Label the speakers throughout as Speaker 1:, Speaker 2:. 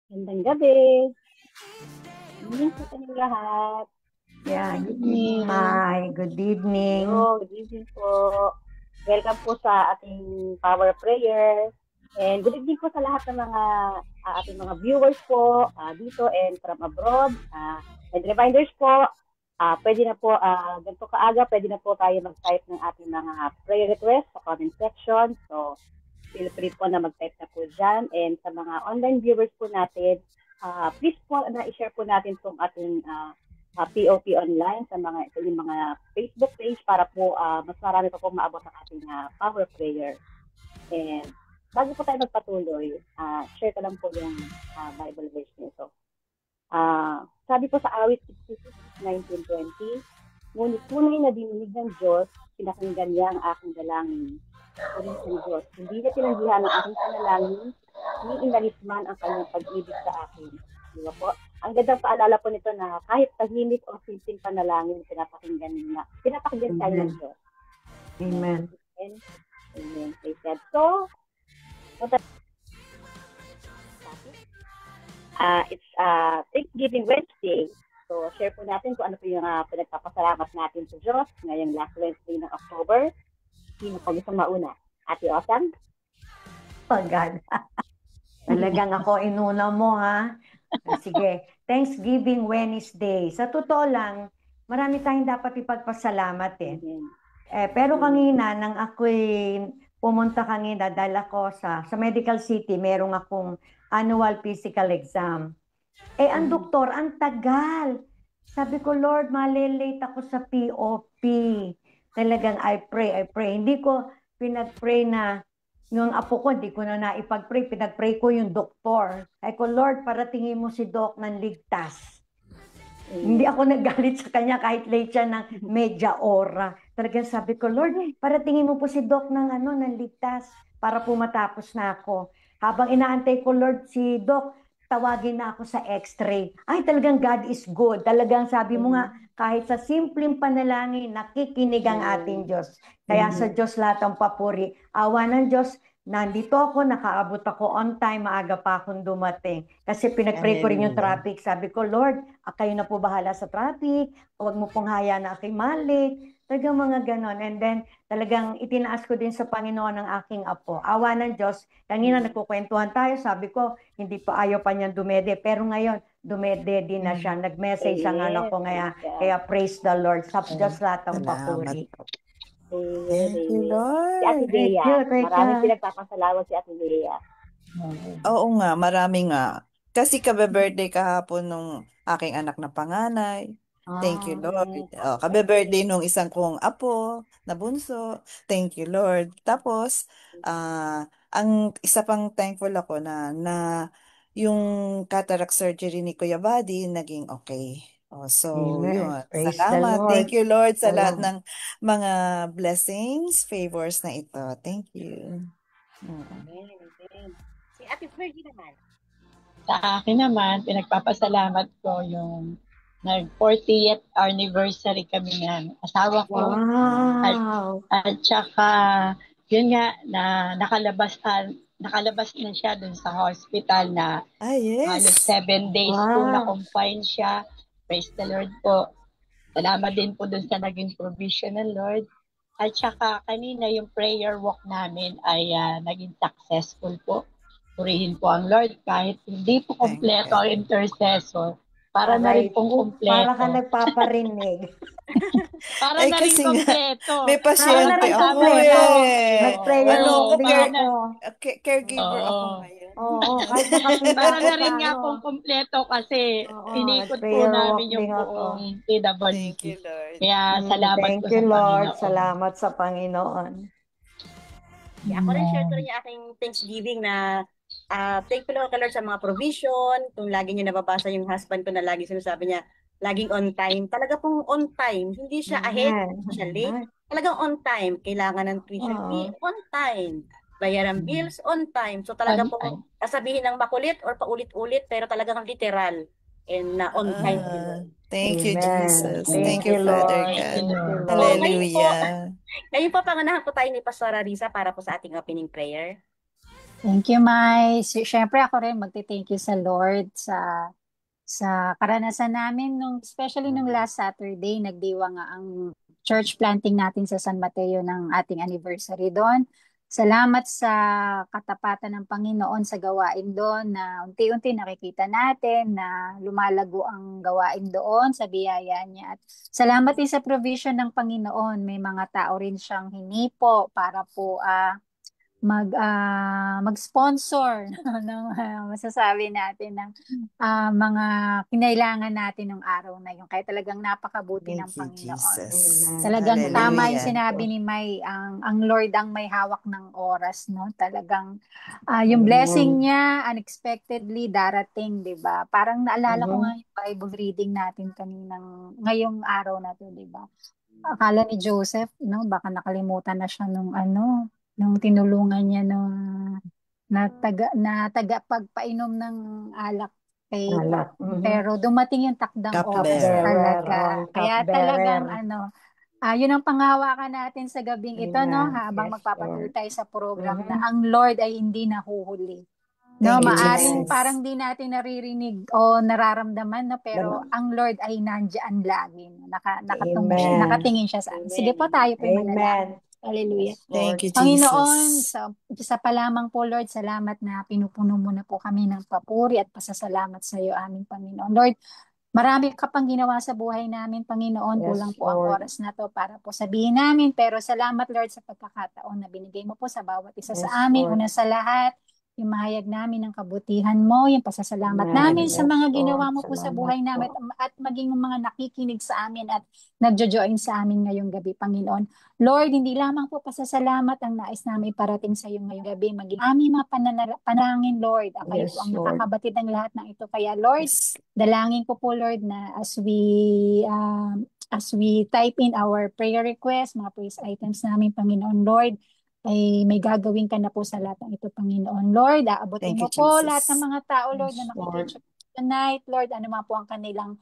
Speaker 1: Magandang gabi. Good evening po sa inyong lahat.
Speaker 2: Yeah, good evening,
Speaker 3: Evening.
Speaker 2: Mai. Good evening.
Speaker 1: Hello, good evening po. Welcome po sa ating power prayer. And good evening po sa lahat ng mga ating mga viewers po dito and from abroad. And reminders po, pwede na po, ganito kaaga, pwede na po tayo mag-type ng ating mga prayer request sa comment section. So, feel free po na mag-type na po dyan. And sa mga online viewers po natin, please po na i-share po natin itong ating POP online sa yung mga Facebook page para po mas marami pa po maabot ang ating power prayer. And bago po tayo magpatuloy, share ko lang po yung Bible verse nito. Sabi po sa awit 66:19-20, ngunit tunay na dininig ng Diyos, pinakinggan niya ang aking dalangin. Sabi ng Diyos, hindi niya tinanggihan ang aking panalangin, ni inalis man ang kanyang pag-ibig sa akin. Di ba po? Ang gandang paalala po nito na kahit tahimik o simpleng panalangin, pinapakinggan tayo ng Diyos.
Speaker 2: Amen.
Speaker 1: Amen. Amen. Praise God. So, it's Thanksgiving Wednesday. So, share po natin kung ano po yung pinagpapasalamat natin sa Diyos ngayong last Wednesday ng October. Sino po gusto mauna? Ate Osang?
Speaker 2: Oh, God. Talagang ako inuna mo, ha? Sige. Thanksgiving Wednesday. Sa totoo lang, marami tayong dapat ipagpasalamat eh. Pero kanina, nang ako'y pumunta kanina, dahil ako sa Medical City, merong akong annual physical exam. Ang doktor, ang tagal. Sabi ko, Lord, malilate ako sa POP. Talagang I pray. Hindi ko pinag-pray na yung apo ko, hindi ko na naipag-pray. Pinag-pray ko yung doktor. Ay ko, Lord, paratingin mo si Doc ng ligtas. Hindi ako nagalit sa kanya kahit late siya ng medya ora. Talagang sabi ko, Lord, paratingin mo po si Doc ng ng ligtas para po matapos na ako. Habang inaantay ko, Lord, si Doc, tawagin na ako sa x-ray. Ay, talagang God is good. Talagang sabi mo nga, kahit sa simpleng panalangin, nakikinig ang ating Diyos. Kaya sa Diyos lahat ang papuri. Awa ng Diyos, nandito ako, nakaabot ako on time, maaga pa akong dumating. Kasi pinag-pray ko rin yung traffic. Sabi ko, Lord, kayo na po bahala sa traffic. Huwag mo pong hayaan na aking malit. Talagang mga ganon. And then, talagang itinaas ko din sa Panginoon ang aking apo. Awa ng Diyos. Kanina nagkukwentuhan tayo. Sabi ko, hindi pa ayaw pa niyang dumede. Pero ngayon, dumede din na siya. Nag-message ang anak ko ngayon. Kaya praise the Lord. Sa Diyos lahat ang papuri.
Speaker 3: Thank you, Lord.
Speaker 1: Si Ate Bea. Maraming pinagpapasalamat si Ate Bea.
Speaker 3: Oo nga, marami nga. Kasi kabe-birthday kahapon nung aking anak na panganay. Thank you, Lord. Kabe-birthday nung isang kong apo na bunso. Thank you, Lord. Tapos, ang isa pang thankful ako na yung cataract surgery ni Kuya Buddy naging okay. So,
Speaker 2: Amen.
Speaker 3: yun.
Speaker 2: Praise the
Speaker 3: Salamat.
Speaker 2: Lord.
Speaker 3: Thank you, Lord, sa lahat
Speaker 2: Salamat.
Speaker 3: ng mga blessings, favors na ito. Thank you.
Speaker 1: Amen. Si Ate Fergie naman.
Speaker 4: Sa akin naman, pinagpapasalamat ko yung nag-40th anniversary kami ng asawa ko.
Speaker 2: Wow!
Speaker 4: At saka, yun nga, na nakalabas na siya dun sa hospital na halos 7 days po na-confine siya. Praise the Lord po. Salamat din po dun sa naging provision ng Lord. At saka kanina yung prayer walk namin ay naging successful po. Purihin po ang Lord kahit hindi po kompleto ang intercessor. Para na rin pong kompleto.
Speaker 2: Para ka nagpaparinig.
Speaker 4: Para na rin kompleto.
Speaker 3: May pasyente ako
Speaker 2: Nag-prayer walk din ako.
Speaker 3: Caregiver ako ngayon.
Speaker 2: Oo, kahit nakapila
Speaker 4: para
Speaker 2: ako
Speaker 4: na rin nga pong kompleto kasi inikot po namin yung buong PWC.
Speaker 3: Thank you, Lord.
Speaker 4: Kaya salamat
Speaker 2: Thank
Speaker 4: po
Speaker 2: you,
Speaker 4: sa
Speaker 2: Lord.
Speaker 4: Panginoon.
Speaker 2: Salamat sa Panginoon.
Speaker 1: Ako rin share ko rin yung aking Thanksgiving na thankful ako kay Lord sa mga provision. Kung lagi niya nababasa yung husband ko na lagi sinasabi niya, laging on time. Talaga pong on time. Hindi siya ahead, hindi siya late. Talagang on time. Kailangan ng tuition fee, on time. Bayaran bills, on time. So talaga po, sasabihin ng makulit or paulit-ulit, pero talagang literal. And on time.
Speaker 3: Thank you, Jesus.
Speaker 2: Thank
Speaker 3: you, Father
Speaker 2: Lord.
Speaker 3: God.
Speaker 1: Hallelujah. Ngayon po, pangunahan po tayo ni Pastora Risa para po sa ating opening prayer.
Speaker 5: Thank you, Mai. Siyempre ako rin magte-thank you sa Lord sa karanasan namin especially nung last Saturday, nagdiwa nga ang church planting natin sa San Mateo ng ating anniversary doon. Salamat sa katapatan ng Panginoon sa gawain doon na unti-unti nakikita natin na lumalago ang gawain doon sa biyaya niya. At salamat din sa provision ng Panginoon. May mga tao rin siyang hinipo para po mag-sponsor ng masasabi natin ng mga kinailangan natin ng araw na yun. Kaya talagang napakabuti ng
Speaker 3: Thank you,
Speaker 5: Panginoon.
Speaker 3: Jesus.
Speaker 5: Talagang tama yung
Speaker 3: Hallelujah.
Speaker 5: sinabi ni May, ang Lord ang may hawak ng oras, no? Talagang yung blessing niya unexpectedly darating, 'di ba? Parang naalala ko nga yung Bible reading natin ngayong araw na 'to, 'di ba? Akala ni Joseph, baka nakalimutan na siya nung tinulungan niya na tagapagpainom ng alak kay
Speaker 2: Alak.
Speaker 5: pero dumating yung takdang oras
Speaker 3: Cupbearer.
Speaker 5: talaga. Kaya talagang
Speaker 2: Cupbearer.
Speaker 5: yun ang panghawakan natin sa gabing ito, no?
Speaker 2: Amen.
Speaker 5: Habang
Speaker 2: Yes,
Speaker 5: magpapatuloy
Speaker 2: Lord.
Speaker 5: tayo sa program na ang Lord ay hindi nahuhuli. No,
Speaker 3: Thank you,
Speaker 5: maaring
Speaker 3: Jesus.
Speaker 5: parang di natin naririnig o nararamdaman, no? Pero ang Lord ay nandiyan lagi. No?
Speaker 2: Amen.
Speaker 5: Nakatingin siya sa atin. Sige po, tayo po manalangin.
Speaker 2: Amen.
Speaker 5: Hallelujah.
Speaker 2: Yes,
Speaker 3: Thank you,
Speaker 2: Lord.
Speaker 5: Panginoon,
Speaker 3: Jesus.
Speaker 5: sa pa lamang po, Lord, salamat na pinupuno mo na po kami ng papuri at pasasalamat sa iyo, aming Panginoon. Lord, marami ka pang ginawa sa buhay namin, Panginoon.
Speaker 2: Yes,
Speaker 5: Kulang po ang
Speaker 2: Lord.
Speaker 5: oras na to para po sabihin namin. Pero salamat, Lord, sa pagkakataon na binigay mo po sa bawat isa
Speaker 2: Yes,
Speaker 5: sa amin.
Speaker 2: Lord.
Speaker 5: Una sa lahat, yung mahayag namin ng kabutihan mo, yung pasasalamat
Speaker 2: Amen.
Speaker 5: namin sa
Speaker 2: Yes,
Speaker 5: mga
Speaker 2: Lord.
Speaker 5: ginawa mo po sa
Speaker 2: Salamat
Speaker 5: buhay namin
Speaker 2: po.
Speaker 5: at maging yung mga nakikinig sa amin at nagjo-join sa amin ngayong gabi, Panginoon. Lord, hindi lamang po pasasalamat ang nais namin iparating sa iyo ngayong gabi, maging aming mga panalangin, Lord. Kayo
Speaker 2: Yes,
Speaker 5: po ang
Speaker 2: Lord.
Speaker 5: nakakabatid ng lahat ng ito. Kaya, Lord,
Speaker 3: Yes.
Speaker 5: dalangin ko po, Lord, na as we type in our prayer request, mga praise items namin, Panginoon, Lord, ay may gagawin ka na po sa lahat ng ito, Panginoon. Lord, aabutin
Speaker 3: Thank
Speaker 5: mo
Speaker 3: you,
Speaker 5: po lahat ng
Speaker 3: Jesus.
Speaker 5: mga tao, Lord,
Speaker 2: Yes,
Speaker 5: na
Speaker 2: Lord.
Speaker 5: makikinig tonight. Lord, ano man po ang kanilang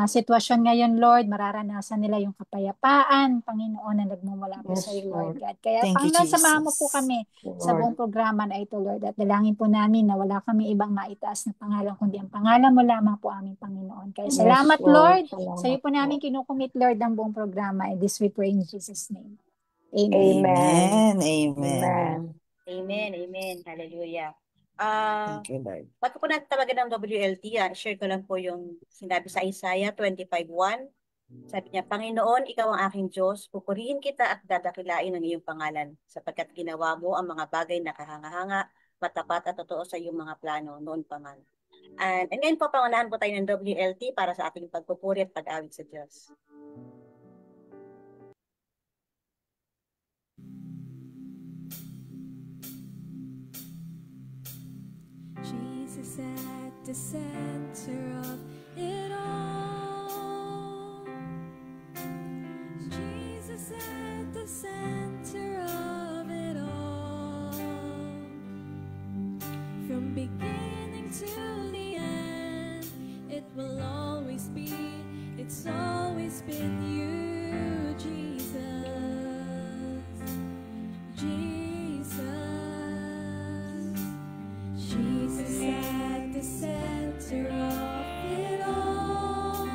Speaker 5: sitwasyon ngayon, Lord, mararanasan nila yung kapayapaan, Panginoon, na nagmumula po
Speaker 2: Yes,
Speaker 5: sa iyo, Lord
Speaker 2: Lord.
Speaker 5: God. Kaya,
Speaker 3: Thank you,
Speaker 5: Panginoon, samahan mo po
Speaker 3: Jesus.
Speaker 5: kami sa buong
Speaker 2: Lord.
Speaker 5: programa na ito, Lord. At dalangin po namin na wala kami ibang maitaas na pangalan, kundi ang pangalan mo lamang po aming Panginoon. Kaya
Speaker 2: Yes,
Speaker 5: salamat,
Speaker 2: Lord.
Speaker 5: Lord. Sa
Speaker 2: Salamat
Speaker 5: iyo po namin
Speaker 2: po.
Speaker 5: kinukumit, Lord, ang buong programa. And this we pray in Jesus' name. Amen.
Speaker 2: Amen.
Speaker 3: Amen. Amen.
Speaker 2: Amen.
Speaker 1: Amen, amen. Hallelujah.
Speaker 3: Thank you, Lord.
Speaker 1: Bago po natin tawagan ng WLT, share ko lang po yung sinabi sa Isaiah 25:1. Sabi niya, Panginoon, ikaw ang aking Diyos, pupurihin kita at dadakilain ang iyong pangalan, sapagkat ginawa mo ang mga bagay na kahanga-hanga, matapat at totoo sa iyong mga plano noon pa man. And ngayon po, pangunahan po tayo ng WLT para sa ating pagpupuri at pag-awit sa Diyos.
Speaker 6: Jesus at the center of it all. Jesus at the center of it all. From beginning to the end, it will always be, it's always been you, Jesus. Jesus at the center of it all.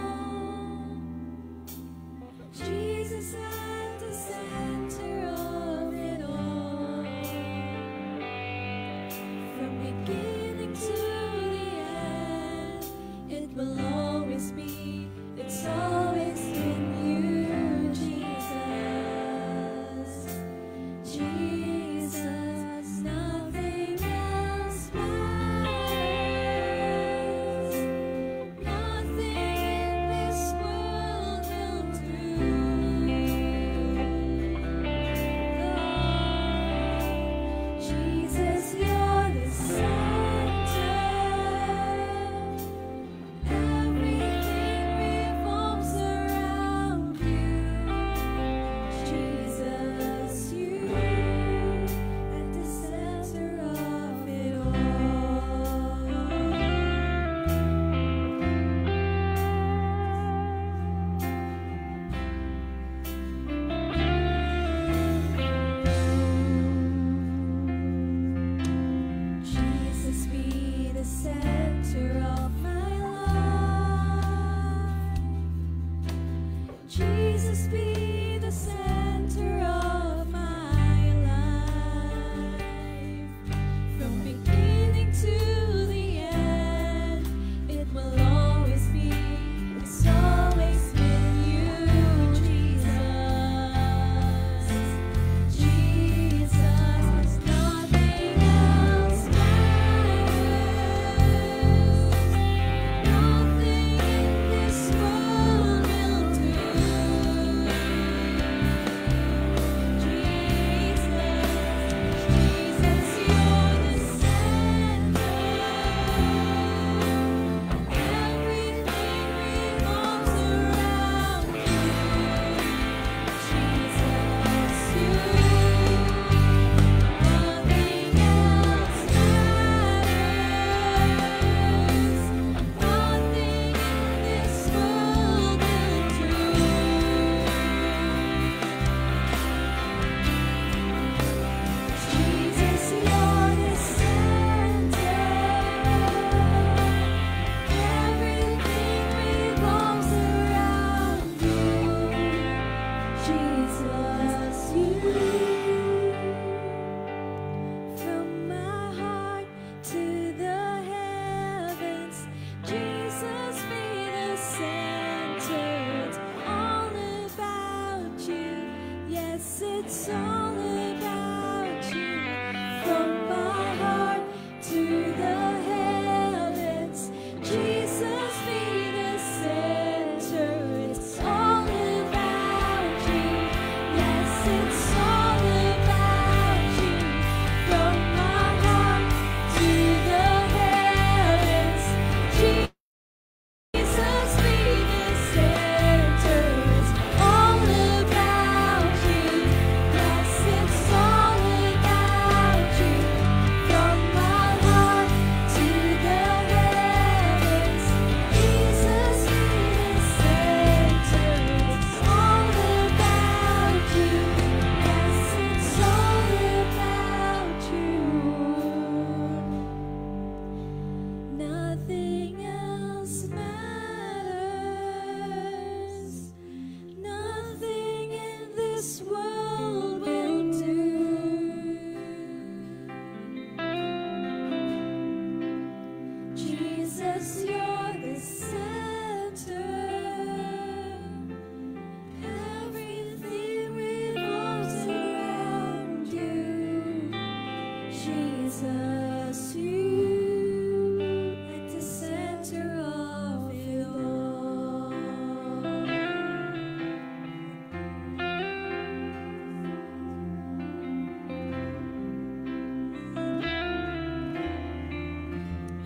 Speaker 6: Jesus at the center of it all. From beginning to the end, it will always be, it's always been you. Jesus, you at the center of it all.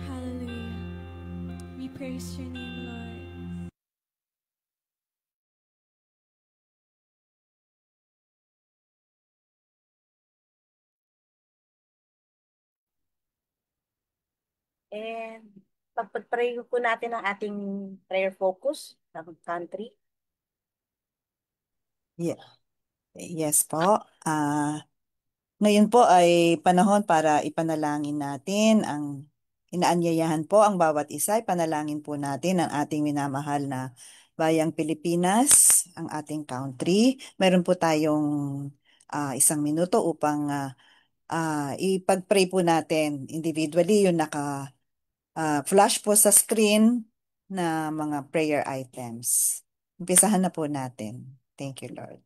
Speaker 6: Hallelujah. We praise your name, Lord.
Speaker 2: And pag-pray po natin ang ating prayer focus ng country.
Speaker 3: Yeah. Yes po. Ngayon po ay panahon para ipanalangin natin ang inaanyayahan po ang bawat isa. Ipanalangin po natin ang ating minamahal na bayang Pilipinas, ang ating country. Meron po tayong 1 minuto upang ipag-pray po natin individually yung flash po sa screen na mga prayer items. Umpisahan na po natin. Thank you, Lord.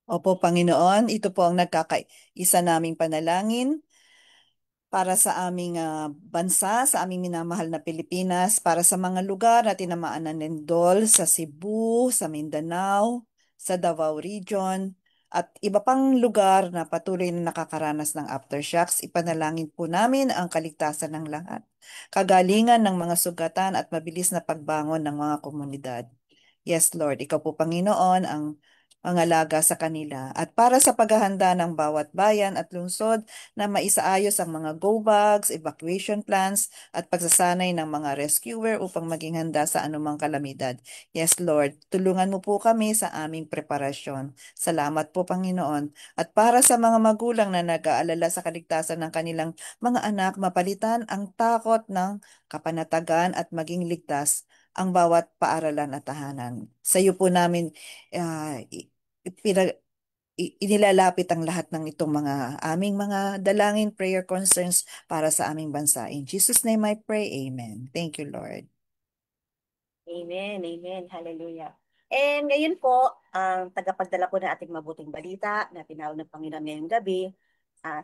Speaker 3: Opo, Panginoon, ito po ang nagkakaisa naming panalangin para sa aming bansa, sa aming minamahal na Pilipinas, para sa mga lugar na tinamaan ng lindol sa Cebu, sa Mindanao, sa Davao Region, at iba pang lugar na patuloy na nakakaranas ng aftershocks. Ipanalangin po namin ang kaligtasan ng lahat, kagalingan ng mga sugatan at mabilis na pagbangon ng mga komunidad. Yes, Lord, Ikaw po, Panginoon, ang mangalaga sa kanila at para sa paghahanda ng bawat bayan at lungsod na maisaayos ang mga go bags, evacuation plans at pagsasanay ng mga rescuer upang maging handa sa anumang kalamidad. Yes, Lord, tulungan mo po kami sa aming preparasyon. Salamat po, Panginoon. At para sa mga magulang na nag-aalala sa kaligtasan ng kanilang mga anak, mapalitan ang takot ng kapanatagan at maging ligtas ang bawat paaralan at tahanan. Sa iyo po namin inilalapit ang lahat ng itong mga aming mga dalangin, prayer concerns para sa aming bansa. In Jesus' name I pray, Amen. Thank you, Lord.
Speaker 2: Amen, amen, hallelujah. And ngayon po, ang tagapagdala po ng ating mabuting balita na tinawag ng Panginoon ngayong gabi,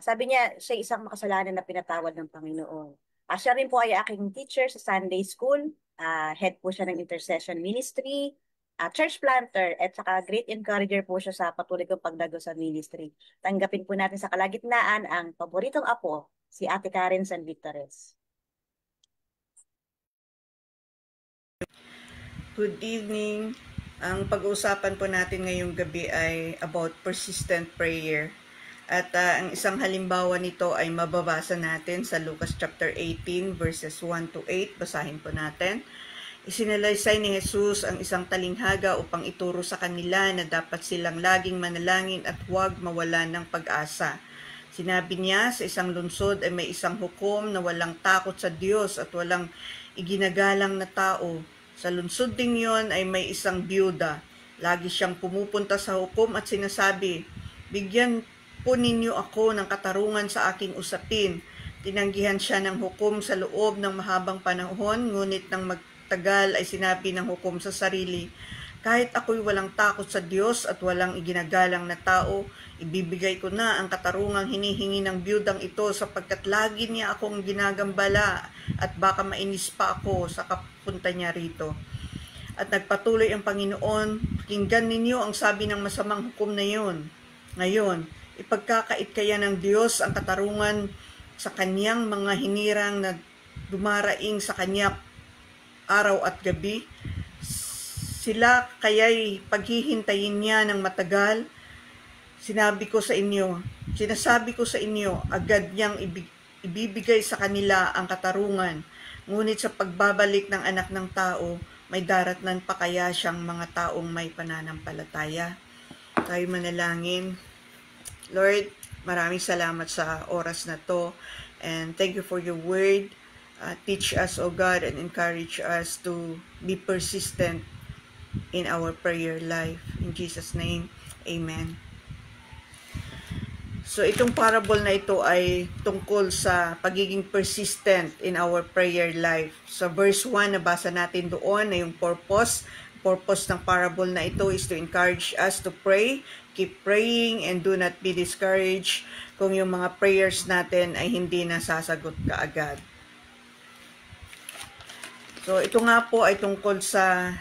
Speaker 2: sabi niya, siya isang makasalanan na pinatawad ng Panginoon. Siya rin po ay aking teacher sa Sunday School, head po siya ng Intercession Ministry, church planter, at saka great encourager po siya sa patuloy kong pagdago sa ministry. Tanggapin po natin sa kalagitnaan ang paboritong apo, si Ate Karen San Victores.
Speaker 7: Good evening. Ang pag-uusapan po natin ngayong gabi ay about persistent prayer. At ang isang halimbawa nito ay mababasa natin sa Lucas chapter 18 verses 1 to 8. Basahin po natin. Isinalaysay ni Jesus ang isang talinghaga upang ituro sa kanila na dapat silang laging manalangin at huwag mawalan ng pag-asa. Sinabi niya, sa isang lungsod ay may isang hukom na walang takot sa Diyos at walang iginagalang na tao. Sa lungsod ding yon ay may isang biyuda. Lagi siyang pumupunta sa hukom at sinasabi, "Bigyan po ninyo ako ng katarungan sa aking usapin." Tinanggihan siya ng hukom sa loob ng mahabang panahon, ngunit nang magtagal ay sinabi ng hukom sa sarili, "Kahit ako'y walang takot sa Diyos at walang iginagalang na tao, ibibigay ko na ang katarungang hinihingi ng biyudang ito sapagkat lagi niya akong ginagambala at baka mainis pa ako sa kapunta niya rito." At nagpatuloy ang Panginoon, "Pakinggan ninyo ang sabi ng masamang hukom na iyon. Ngayon, ipagkakait kaya ng Diyos ang katarungan sa kanyang mga hinirang na dumaraing sa kanya araw at gabi? Sila kaya'y paghihintayin niya ng matagal? sinasabi ko sa inyo, agad niyang ibibigay sa kanila ang katarungan. Ngunit sa pagbabalik ng anak ng tao, may daratnan pa kaya siyang mga taong may pananampalataya? Tayo manalangin. Lord, maraming salamat sa oras na to. And thank you for your word. Teach us, O God, and encourage us to be persistent in our prayer life. In Jesus' name, Amen. So itong parable na ito ay tungkol sa pagiging persistent in our prayer life. Sa verse 1, nabasa natin doon na yung purpose. Purpose ng parable na ito is to encourage us to pray, keep praying, and do not be discouraged kung yung mga prayers natin ay hindi nasasagot kaagad. So ito nga po ay tungkol sa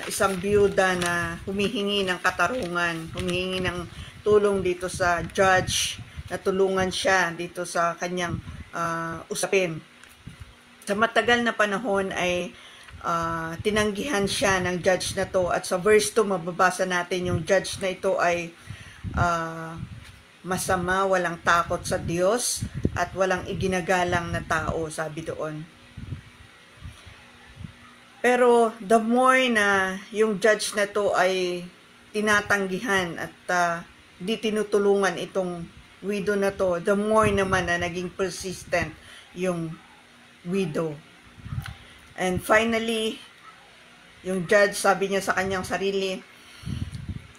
Speaker 7: isang biyuda na humihingi ng katarungan, humihingi ng tulong dito sa judge, na tulungan siya dito sa kanyang usapin. Sa matagal na panahon ay tinanggihan siya ng judge na to, at sa verse 2 mababasa natin yung judge na ito ay masama, walang takot sa Diyos at walang iginagalang na tao, sabi doon. Pero the more na yung judge na to ay tinatanggihan at di tinutulungan itong widow na to, the more naman na naging persistent yung widow. And finally, yung judge, sabi niya sa kanyang sarili,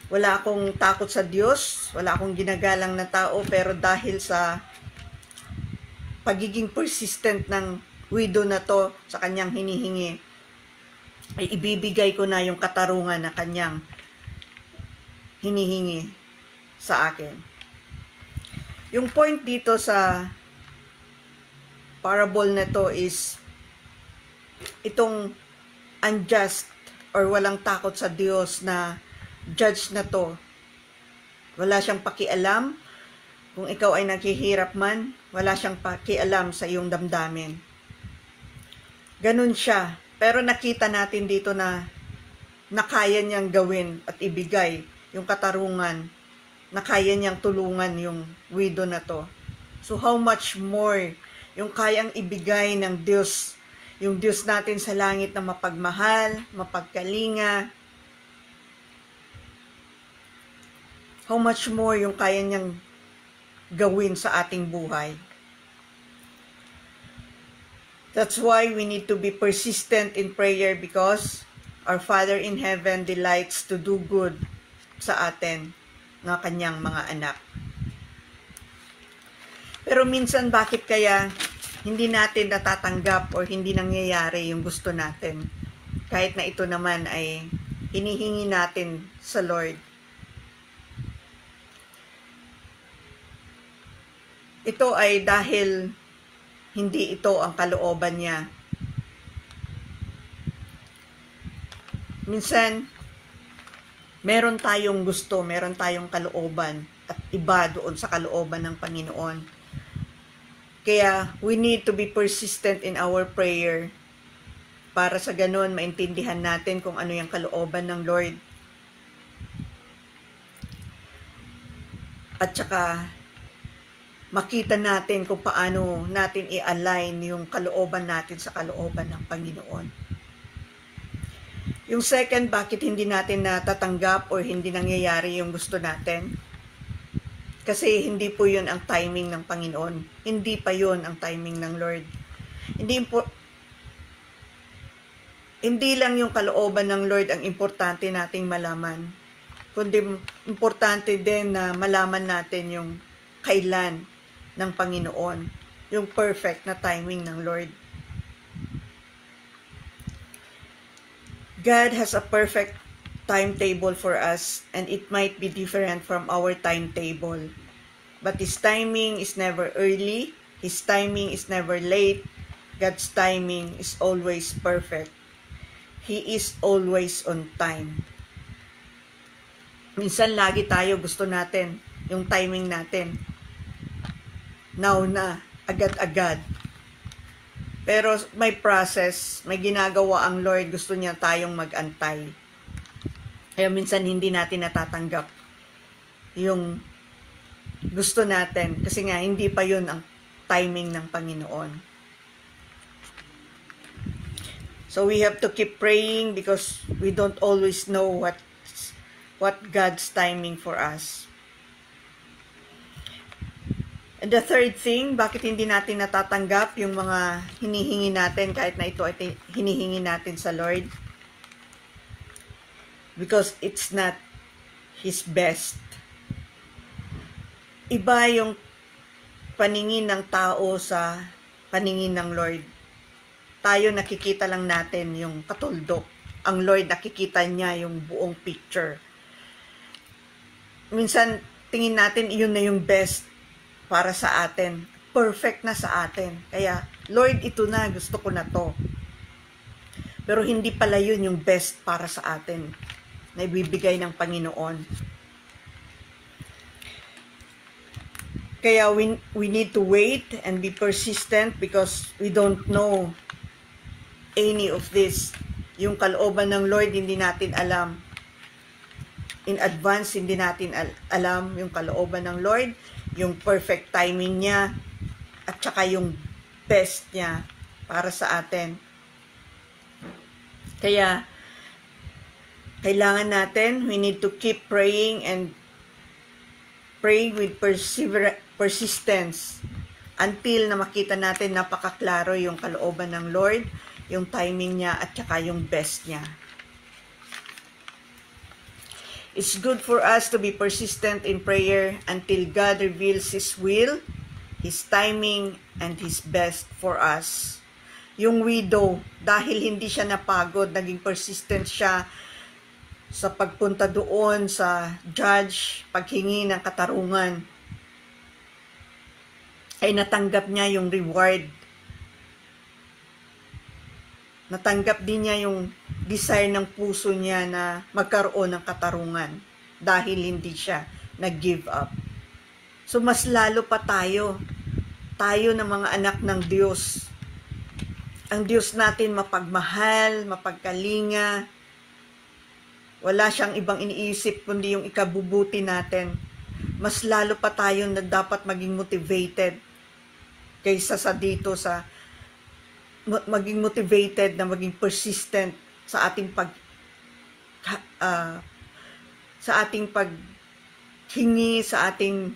Speaker 7: wala akong takot sa Diyos, wala akong ginagalang na tao, pero dahil sa pagiging persistent ng widow na to sa kanyang hinihingi, ay ibibigay ko na yung katarungan na kanyang hinihingi sa akin. Yung point dito sa parable na to is itong unjust or walang takot sa Diyos na judge na to. Wala siyang pakialam kung ikaw ay naghihirap man, wala siyang pakialam sa iyong damdamin. Ganun siya. Pero nakita natin dito na kaya niyang gawin at ibigay yung katarungan, na kaya niyang tulungan yung widow na to. So how much more yung kayang ibigay ng Diyos, yung Diyos natin sa langit na mapagmahal, mapagkalinga. How much more yung kaya niyang gawin sa ating buhay. That's why we need to be persistent in prayer, because our Father in heaven delights to do good sa atin, ng kanyang mga anak. Pero minsan bakit kaya hindi natin natatanggap or hindi nangyayari yung gusto natin? Kahit na ito naman ay hinihingi natin sa Lord. Ito ay dahil hindi ito ang kalooban niya. Minsan, meron tayong gusto, meron tayong kalooban, at iba doon sa kalooban ng Panginoon. Kaya, we need to be persistent in our prayer para sa ganun maintindihan natin kung ano yung kalooban ng Lord. At saka, makita natin kung paano natin i-align yung kalooban natin sa kalooban ng Panginoon. Yung second, bakit hindi natin natatanggap or hindi nangyayari yung gusto natin? Kasi hindi po yun ang timing ng Panginoon. Hindi pa yun ang timing ng Lord. Hindi lang yung kalooban ng Lord ang importante nating malaman, kundi importante din na malaman natin yung kailan ng Panginoon, yung perfect na timing ng Lord. God has a perfect timetable for us, and it might be different from our timetable. But His timing is never early, His timing is never late, God's timing is always perfect. He is always on time. Minsan lagi tayo gusto natin yung timing natin. Now na, agad-agad. Pero may process, may ginagawa ang Lord, gusto niya tayong mag-antay. Kaya minsan hindi natin natatanggap yung gusto natin. Kasi nga, hindi pa yun ang timing ng Panginoon. So we have to keep praying because we don't always know what God's timing for us. And the third thing, bakit hindi natin natatanggap yung mga hinihingi natin kahit na ito ay hinihingi natin sa Lord? Because it's not His best. Iba yung paningin ng tao sa paningin ng Lord. Tayo nakikita lang natin yung katuldok. Ang Lord nakikita niya yung buong picture. Minsan tingin natin yun na yung best para sa atin. Perfect na sa atin. Kaya, Lord, ito na, gusto ko na to. Pero hindi pala yun yung best para sa atin na ibibigay ng Panginoon. Kaya we need to wait and be persistent because we don't know any of this. Yung kalooban ng Lord, hindi natin alam. In advance, hindi natin alam yung kalooban ng Lord, yung perfect timing niya, at saka yung best niya para sa atin. Kaya, kailangan natin, we need to keep praying and pray with persistence until na makita natin napakaklaro yung kalooban ng Lord, yung timing niya at saka yung best niya. It's good for us to be persistent in prayer until God reveals His will, His timing, and His best for us. Yung widow, dahil hindi siya napagod, naging persistent siya sa pagpunta doon sa judge, paghingi ng katarungan, ay natanggap niya yung reward. Natanggap din niya yung desire ng puso niya na magkaroon ng katarungan dahil hindi siya nag-give up. So mas lalo pa tayo ng mga anak ng Diyos. Ang Diyos natin mapagmahal, mapagkalinga. Wala siyang ibang iniisip kundi yung ikabubuti natin. Mas lalo pa tayo na dapat maging motivated kaysa sa dito sa maging motivated na maging persistent sa ating paghingi, sa ating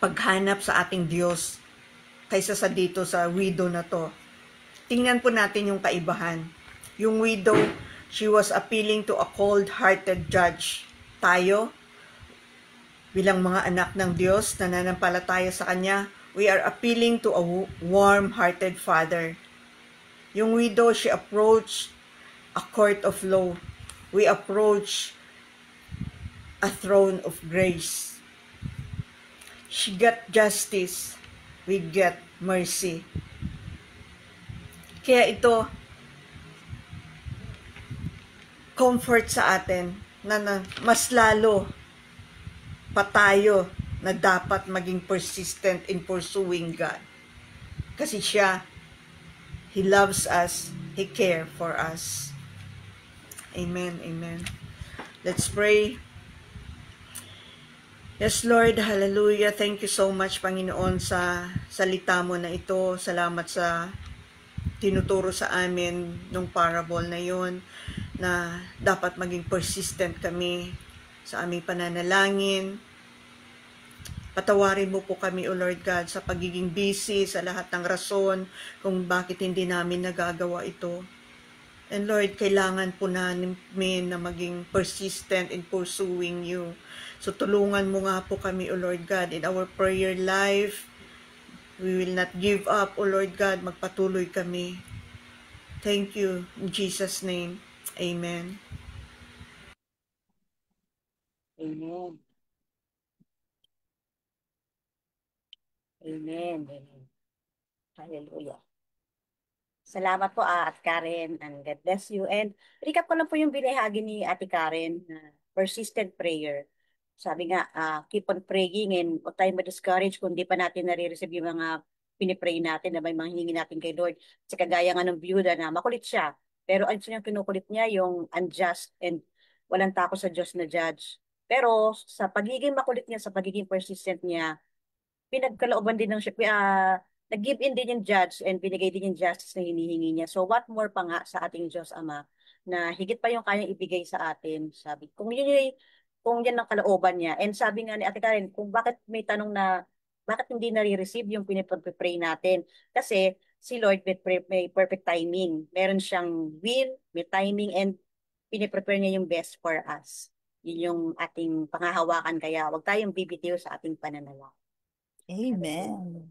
Speaker 7: paghanap sa ating Diyos kaysa sa dito sa widow na to. Tingnan po natin yung kaibahan. Yung widow, she was appealing to a cold-hearted judge. Tayo, bilang mga anak ng Diyos, nananampalataya sa Kanya, we are appealing to a warm-hearted Father. Yung widow, she approached a court of law. We approach a throne of grace. She got justice. We get mercy. Kaya ito, comfort sa atin na mas lalo pa tayo na dapat maging persistent in pursuing God. Kasi siya, He loves us. He cares for us. Amen. Amen. Let's pray. Yes, Lord. Hallelujah. Thank you so much, Panginoon, sa salita mo na ito. Salamat sa tinuturo sa amin nung parable na yon na dapat maging persistent kami sa aming pananalangin. Patawarin mo po kami, O Lord God, sa pagiging busy, sa lahat ng rason kung bakit hindi namin nagagawa ito. And Lord, kailangan po namin na maging persistent in pursuing you. So tulungan mo nga po kami, O Lord God, in our prayer life. We will not give up, O Lord God, magpatuloy kami. Thank you. In Jesus' name, Amen.
Speaker 1: Amen. Amen. Amen. Hallelujah. Salamat po, Ate Karen, and God bless you. And recap ko lang po yung binahagi ni Ate Karen, persistent prayer. Sabi nga, keep on praying and huwag tayong ma-discourage kung di pa natin nare-receive yung mga pinipray natin na may mga hiningi natin kay Lord. Kasi kagaya nga ng byuda na makulit siya. Pero ano yung kinukulit niya, yung unjust and walang takot sa Diyos na judge.
Speaker 8: Pero sa pagiging makulit niya, sa pagiging persistent niya, pinagkalooban din ng nag-give in din yung judge and binigay din yung justice na hinihingi niya. So what more pa nga sa ating Diyos Ama na higit pa yung kanyang ibigay sa atin. Sabi, kung yan ang kalooban niya. And sabi nga ni Ate Karen, kung bakit may tanong na bakit hindi nare-receive yung pinipag-pray natin. Kasi si Lord may perfect timing. Meron siyang will, may timing, and piniprepare niya yung best for us. Yun yung ating pangahawakan. Kaya huwag tayong bibitiw sa ating pananalaw.
Speaker 3: Amen.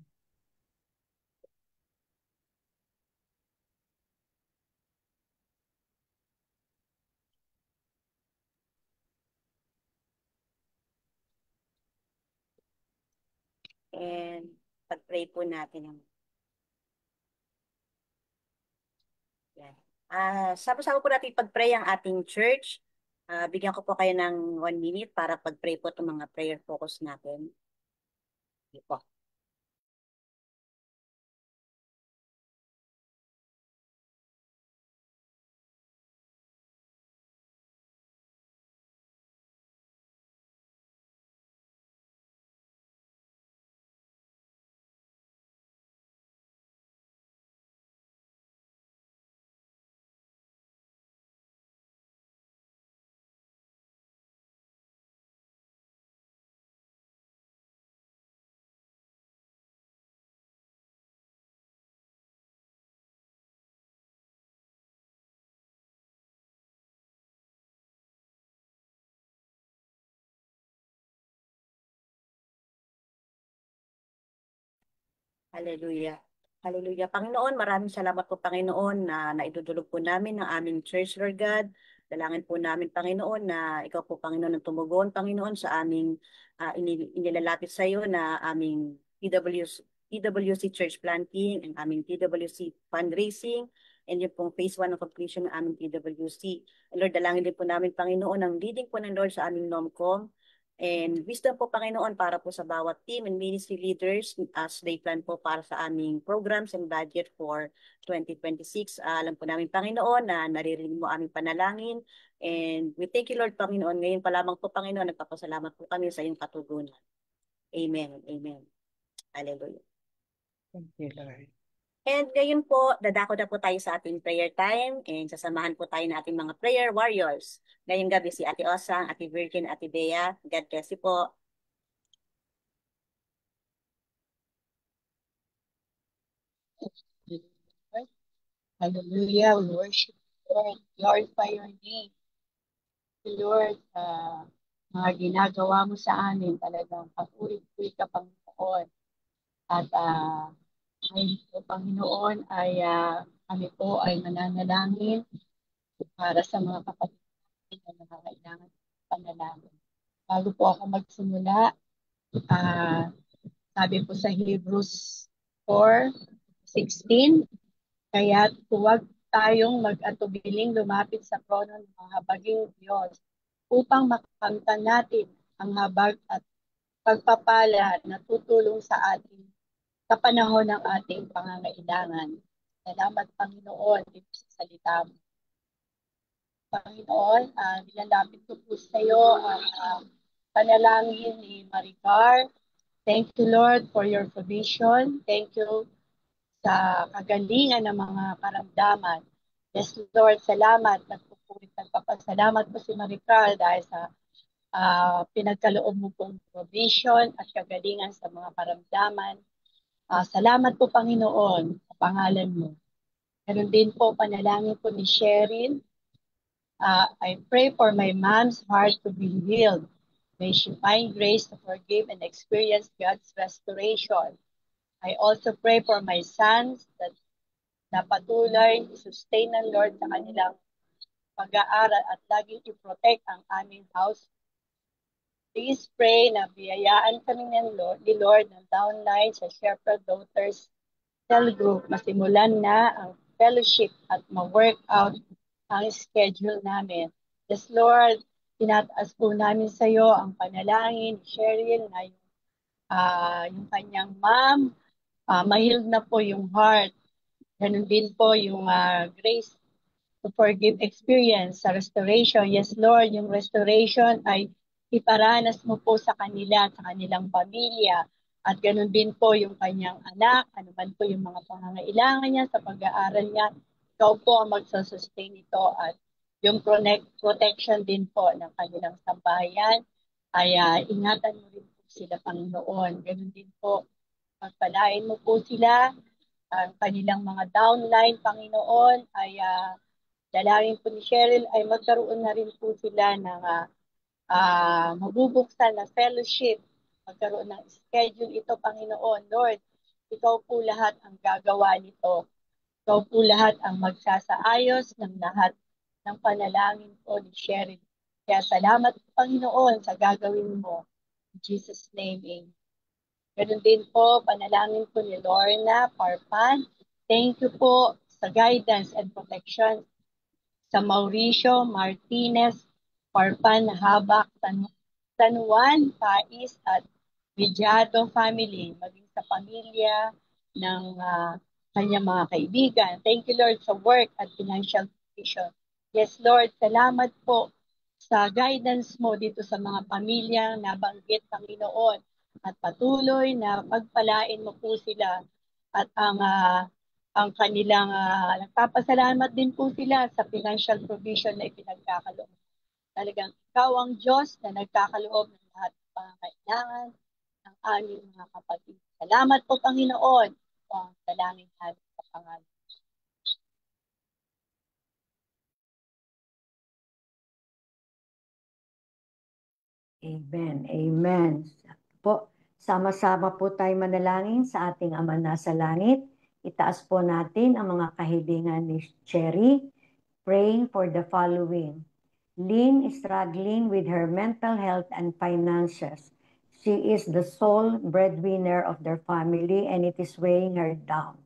Speaker 8: And pag-pray po natin ang yan. Sama-sama po natin pag-pray ang ating church. Bigyan ko po kayo ng 1 minute para pag-pray po itong mga prayer focus natin. Sige po. Hallelujah. Hallelujah. Panginoon, maraming salamat po, Panginoon, na naidudulog po namin ng aming church, Lord God. Dalangin po namin, Panginoon, na ikaw po, Panginoon, ang tumugon, Panginoon, sa aming inilalapit sa iyo na aming PWC Church Planting, ang aming PWC Fundraising, and yung pong phase 1 ng completion ng aming PWC. And Lord, dalangin din po namin, Panginoon, ang leading po ng Lord sa aming NOMCOM, and wisdom po, Panginoon, para po sa bawat team and ministry leaders as they plan po para sa aming programs and budget for 2026. Alam po namin, Panginoon, na naririnig mo aming panalangin. And we thank you, Lord, Panginoon. Ngayon pa lamang po, Panginoon, nagpapasalamat po kami sa iyong katugunan. Amen. Amen. Hallelujah.
Speaker 3: Thank you, Lord.
Speaker 8: And ngayon po, dadako na po tayo sa ating prayer time and sasamahan po tayo ng ating mga prayer warriors. Ngayong gabi si Ate Osang, Ate Virgin, Ate Bea. God bless you po.
Speaker 4: Hallelujah. We worship you, Lord. Glorify your name. Lord, mga ginagawa mo sa amin, talagang papuri-puri ka, Panginoon. At ngayon po, Panginoon, ay kami po ay mananalangin para sa mga kapatid na nangangailangan ng panalangin. Bago po ako magsimula, sabi po sa Hebrews 4:16, kaya huwag tayong mag-atubiling lumapit sa trono ng mga habaging Diyos upang makamtan natin ang habag at pagpapala na tutulong sa atin sa panahon ng ating pangangailangan. Salamat, Panginoon, dito sa salita mo. Panginoon, nilalapit ko po sa iyo ang panalangin ni Maricar. Thank you, Lord, for your provision. Thank you sa kagalingan ng mga karamdaman. Yes, Lord, salamat. Nagpapasalamat po si Maricar dahil sa pinagkaloob mo pong provision at kagalingan sa mga karamdaman. Salamat po, Panginoon, sa pangalan mo. Meron din po panalangin po ni Sherin. I pray for my mom's heart to be healed. May she find grace to forgive and experience God's restoration. I also pray for my sons that na patuloy sustain ng Lord sa kanilang pag-aaral at laging i-protect ang aming house. Please pray na biyayaan kami ni Lord ng downline sa Shepherd Daughters Cell Group. Masimulan na ang fellowship at ma-work out ang schedule namin. Yes, Lord, tinataas po namin sa iyo ang panalangin ni Cheryl na yung kanyang mom, ma-heal na po yung heart. Ganun din po yung grace to forgive experience sa restoration. Yes, Lord, yung restoration ay iparanas mo po sa kanila, sa kanilang pamilya, at ganun din po yung kanyang anak, ano man po yung mga pangangailangan niya sa pag-aaral niya, ikaw po ang magsasustain ito at yung protection din po ng kanilang sambahayan ay ingatan mo rin po sila, Panginoon. Ganun din po, pagpalain mo po sila, ang kanilang mga downline, Panginoon, ay dalangin po ni Cheryl ay magkaroon na rin po sila ng mabubuksan na fellowship, magkaroon ng schedule ito, Panginoon. Lord, ikaw po lahat ang gagawa nito. Ikaw po lahat ang magsasaayos ng lahat ng panalangin po ni Cheryl. Kaya salamat po, Panginoon, sa gagawin mo. In Jesus' name, amen. Ganun din po, panalangin po ni Lorna Parpan. Thank you po sa guidance and protection sa Mauricio Martinez Parpan Habak San Juan Pais at Villado family, maging sa pamilya ng kanyang mga kaibigan. Thank you, Lord, sa work at financial provision. Yes, Lord, salamat po sa guidance mo dito sa mga pamilyang nabanggit, Panginoon, at patuloy na pagpalain mo po sila at ang kanilang nagpapasalamat din po sila sa financial provision na ipinagkakaloob. Talagang ikaw ang Diyos na nagkakaloob ng lahat ng pangangailangan ng aming mga kapatid. Salamat po, Panginoon. Ito ang dalangin natin sa pangalan.
Speaker 2: Amen. Amen. Po, sama-sama po tayo manalangin sa ating Ama nasa langit. Itaas po natin ang mga kahilingan ni Cherry, praying for the following. Lynn is struggling with her mental health and finances. She is the sole breadwinner of their family and it is weighing her down.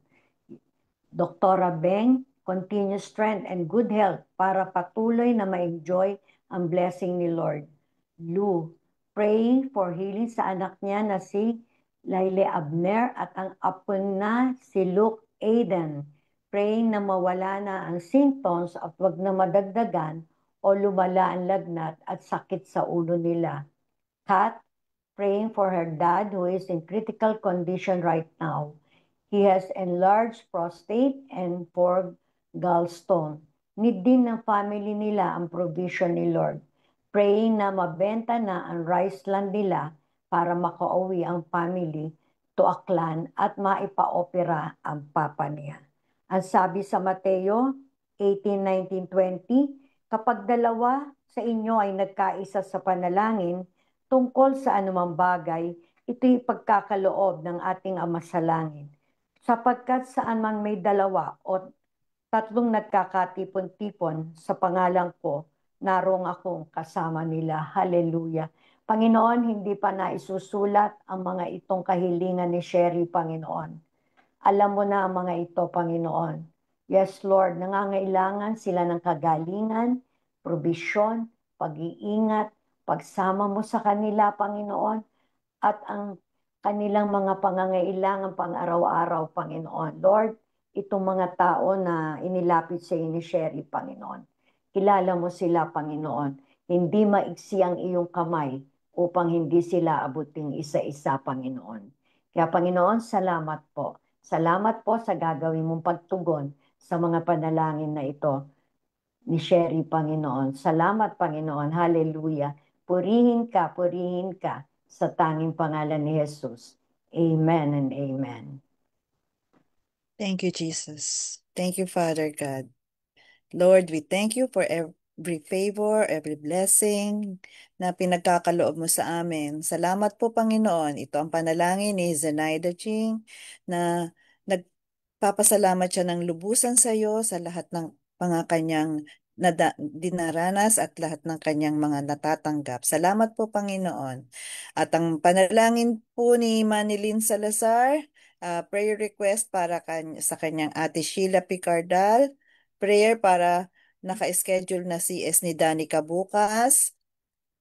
Speaker 2: Doktora Beng, continuous strength and good health para patuloy na ma-enjoy ang blessing ni Lord. Lou, praying for healing sa anak niya na si Laile Abner at ang apo na si Luke Aiden. Praying na mawala na ang symptoms at wag na madagdagan o lumala ang lagnat at sakit sa ulo nila. Kat, praying for her dad who is in critical condition right now. He has enlarged prostate and 4 gallstone. Need din ng family nila ang provision ni Lord. Praying na mabenta na ang rice land nila para makauwi ang family to Aklan at maipa-opera ang papa niya. Ang sabi sa Mateo 18:19-20, kapag dalawa sa inyo ay nagkaisa sa panalangin tungkol sa anumang bagay, ito'y pagkakaloob ng ating Ama sa langit. Sapagkat saan man may dalawa o tatlong nagkakatipon-tipon sa pangalan ko, narong akong kasama nila. Hallelujah. Panginoon, hindi pa na isusulat ang mga itong kahilingan ni Sherry, Panginoon. Alam mo na ang mga ito, Panginoon. Yes, Lord, nangangailangan sila ng kagalingan, probisyon, pag-iingat, pagsama mo sa kanila, Panginoon, at ang kanilang mga pangangailangan pang-araw-araw, Panginoon. Lord, itong mga tao na inilapit sa iyo ni Sherry, Panginoon. Kilala mo sila, Panginoon. Hindi maiksi ang iyong kamay upang hindi sila abuting isa-isa, Panginoon. Kaya, Panginoon, salamat po. Salamat po sa gagawin mong pagtugon sa mga panalangin na ito ni Sherry, Panginoon. Salamat, Panginoon. Hallelujah. Purihin ka sa tanging pangalan ni Jesus. Amen and amen.
Speaker 3: Thank you, Jesus. Thank you, Father God. Lord, we thank you for every favor, every blessing na pinagkakaloob mo sa amin. Salamat po, Panginoon. Ito ang panalangin ni Zenaida Ching na nagpapasalamat siya ng lubusan sa iyo sa lahat ng mga kanyang dinaranas at lahat ng kanyang mga natatanggap. Salamat po, Panginoon. At ang panalangin po ni Manilyn Salazar, prayer request para sa kanyang ate Sheila Picardal, prayer para naka-schedule na CS ni Danica bukas,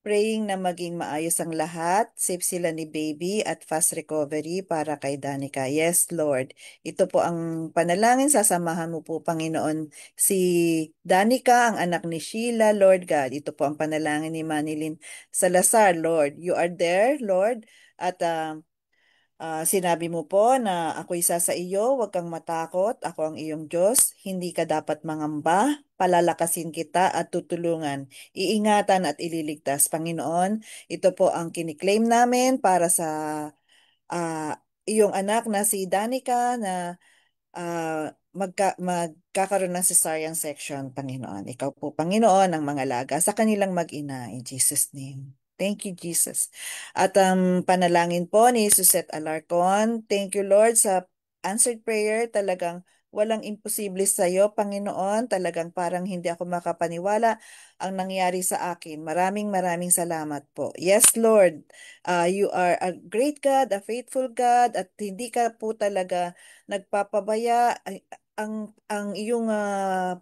Speaker 3: Praying na maging maayos ang lahat, safe sila ni baby at fast recovery para kay Danica. Yes, Lord. Ito po ang panalangin. Sasamahan mo po, Panginoon, si Danica, ang anak ni Sheila, Lord God. Ito po ang panalangin ni Manilyn Salazar, Lord. You are there, Lord. At sinabi mo po na ako'y isa sa iyo, huwag kang matakot, ako ang iyong Diyos, hindi ka dapat mangamba, palalakasin kita at tutulungan, iingatan at ililigtas. Panginoon, ito po ang kiniklaim namin para sa iyong anak na si Danica na magkakaroon ng cesarean section, Panginoon. Ikaw po, Panginoon, ang mga alaga sa kanilang mag-ina. In Jesus' name. Thank you, Jesus. At ang panalangin po ni Suzette Alarcon, thank you, Lord, sa answered prayer. Talagang walang imposible sa iyo, Panginoon. Talagang parang hindi ako makapaniwala ang nangyari sa akin. Maraming maraming salamat po. Yes, Lord, you are a great God, a faithful God, at hindi ka po talaga nagpapabaya. Ang iyong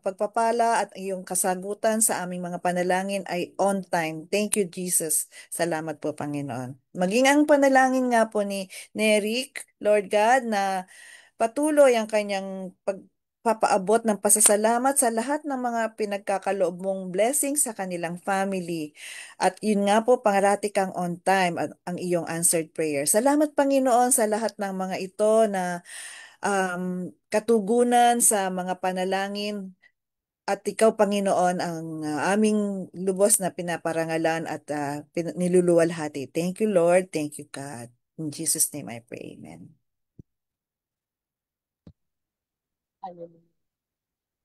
Speaker 3: pagpapala at iyong kasagutan sa aming mga panalangin ay on time. Thank you, Jesus. Salamat po, Panginoon. Maging ang panalangin nga po ni Eric, Lord God, na patuloy ang kanyang pagpapaabot ng pasasalamat sa lahat ng mga pinagkakaloob mong blessing sa kanilang family. At yun nga po, pangarati kang on time at ang iyong answered prayer. Salamat, Panginoon, sa lahat ng mga ito na katugunan sa mga panalangin. At ikaw, Panginoon, ang aming lubos na pinaparangalan at niluluwalhati. Thank you, Lord. Thank you, God. In Jesus' name I pray. Amen.
Speaker 4: Hallelujah.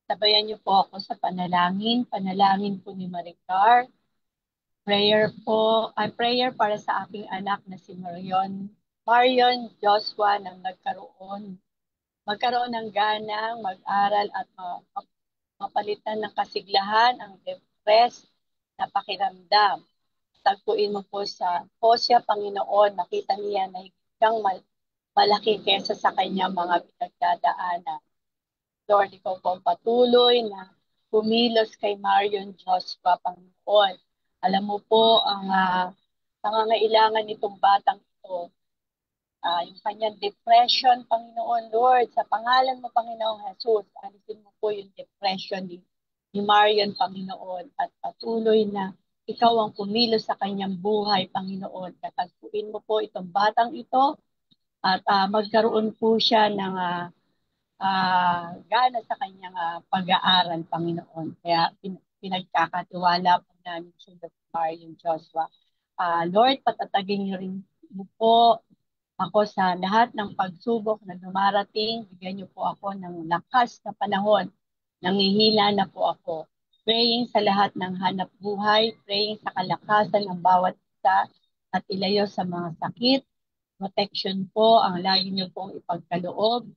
Speaker 4: Sabayan niyo po ako sa panalangin. Panalangin po ni Maricar. Prayer para sa aking anak na si Marion Joshua nang magkaroon ng ganang mag-aral at mapalitan ng kasiglahan ang depressed na pakiramdam. Tagpuin mo po siya, Panginoon, nakita niya na higitang malaki kesa sa kanyang mga pinagdadaanan. Lord, ikaw po patuloy na kumilos kay Marion Joshua, Panginoon. Alam mo po ang pangangailangan nitong batang ito. Yung kanyang depression, Panginoon, Lord, sa pangalan mo, Panginoong Jesus, alisin mo po yung depression ni Marion, Panginoon, at patuloy na ikaw ang kumilos sa kanyang buhay, Panginoon. Katagpuin mo po itong batang ito at magkaroon po siya ng gana sa kanyang pag-aaral, Panginoon. Kaya pinagkakatiwala po namin si Marion Joshua. Lord, patatagin niyo rin po ako sa lahat ng pagsubok na dumarating. Bigyan niyo po ako ng lakas na panahon. Nangihina na po ako. Praying sa lahat ng hanap buhay, praying sa kalakasan ng bawat isa at ilayo sa mga sakit. Protection po ang lagi niyo pong ipagkaloob.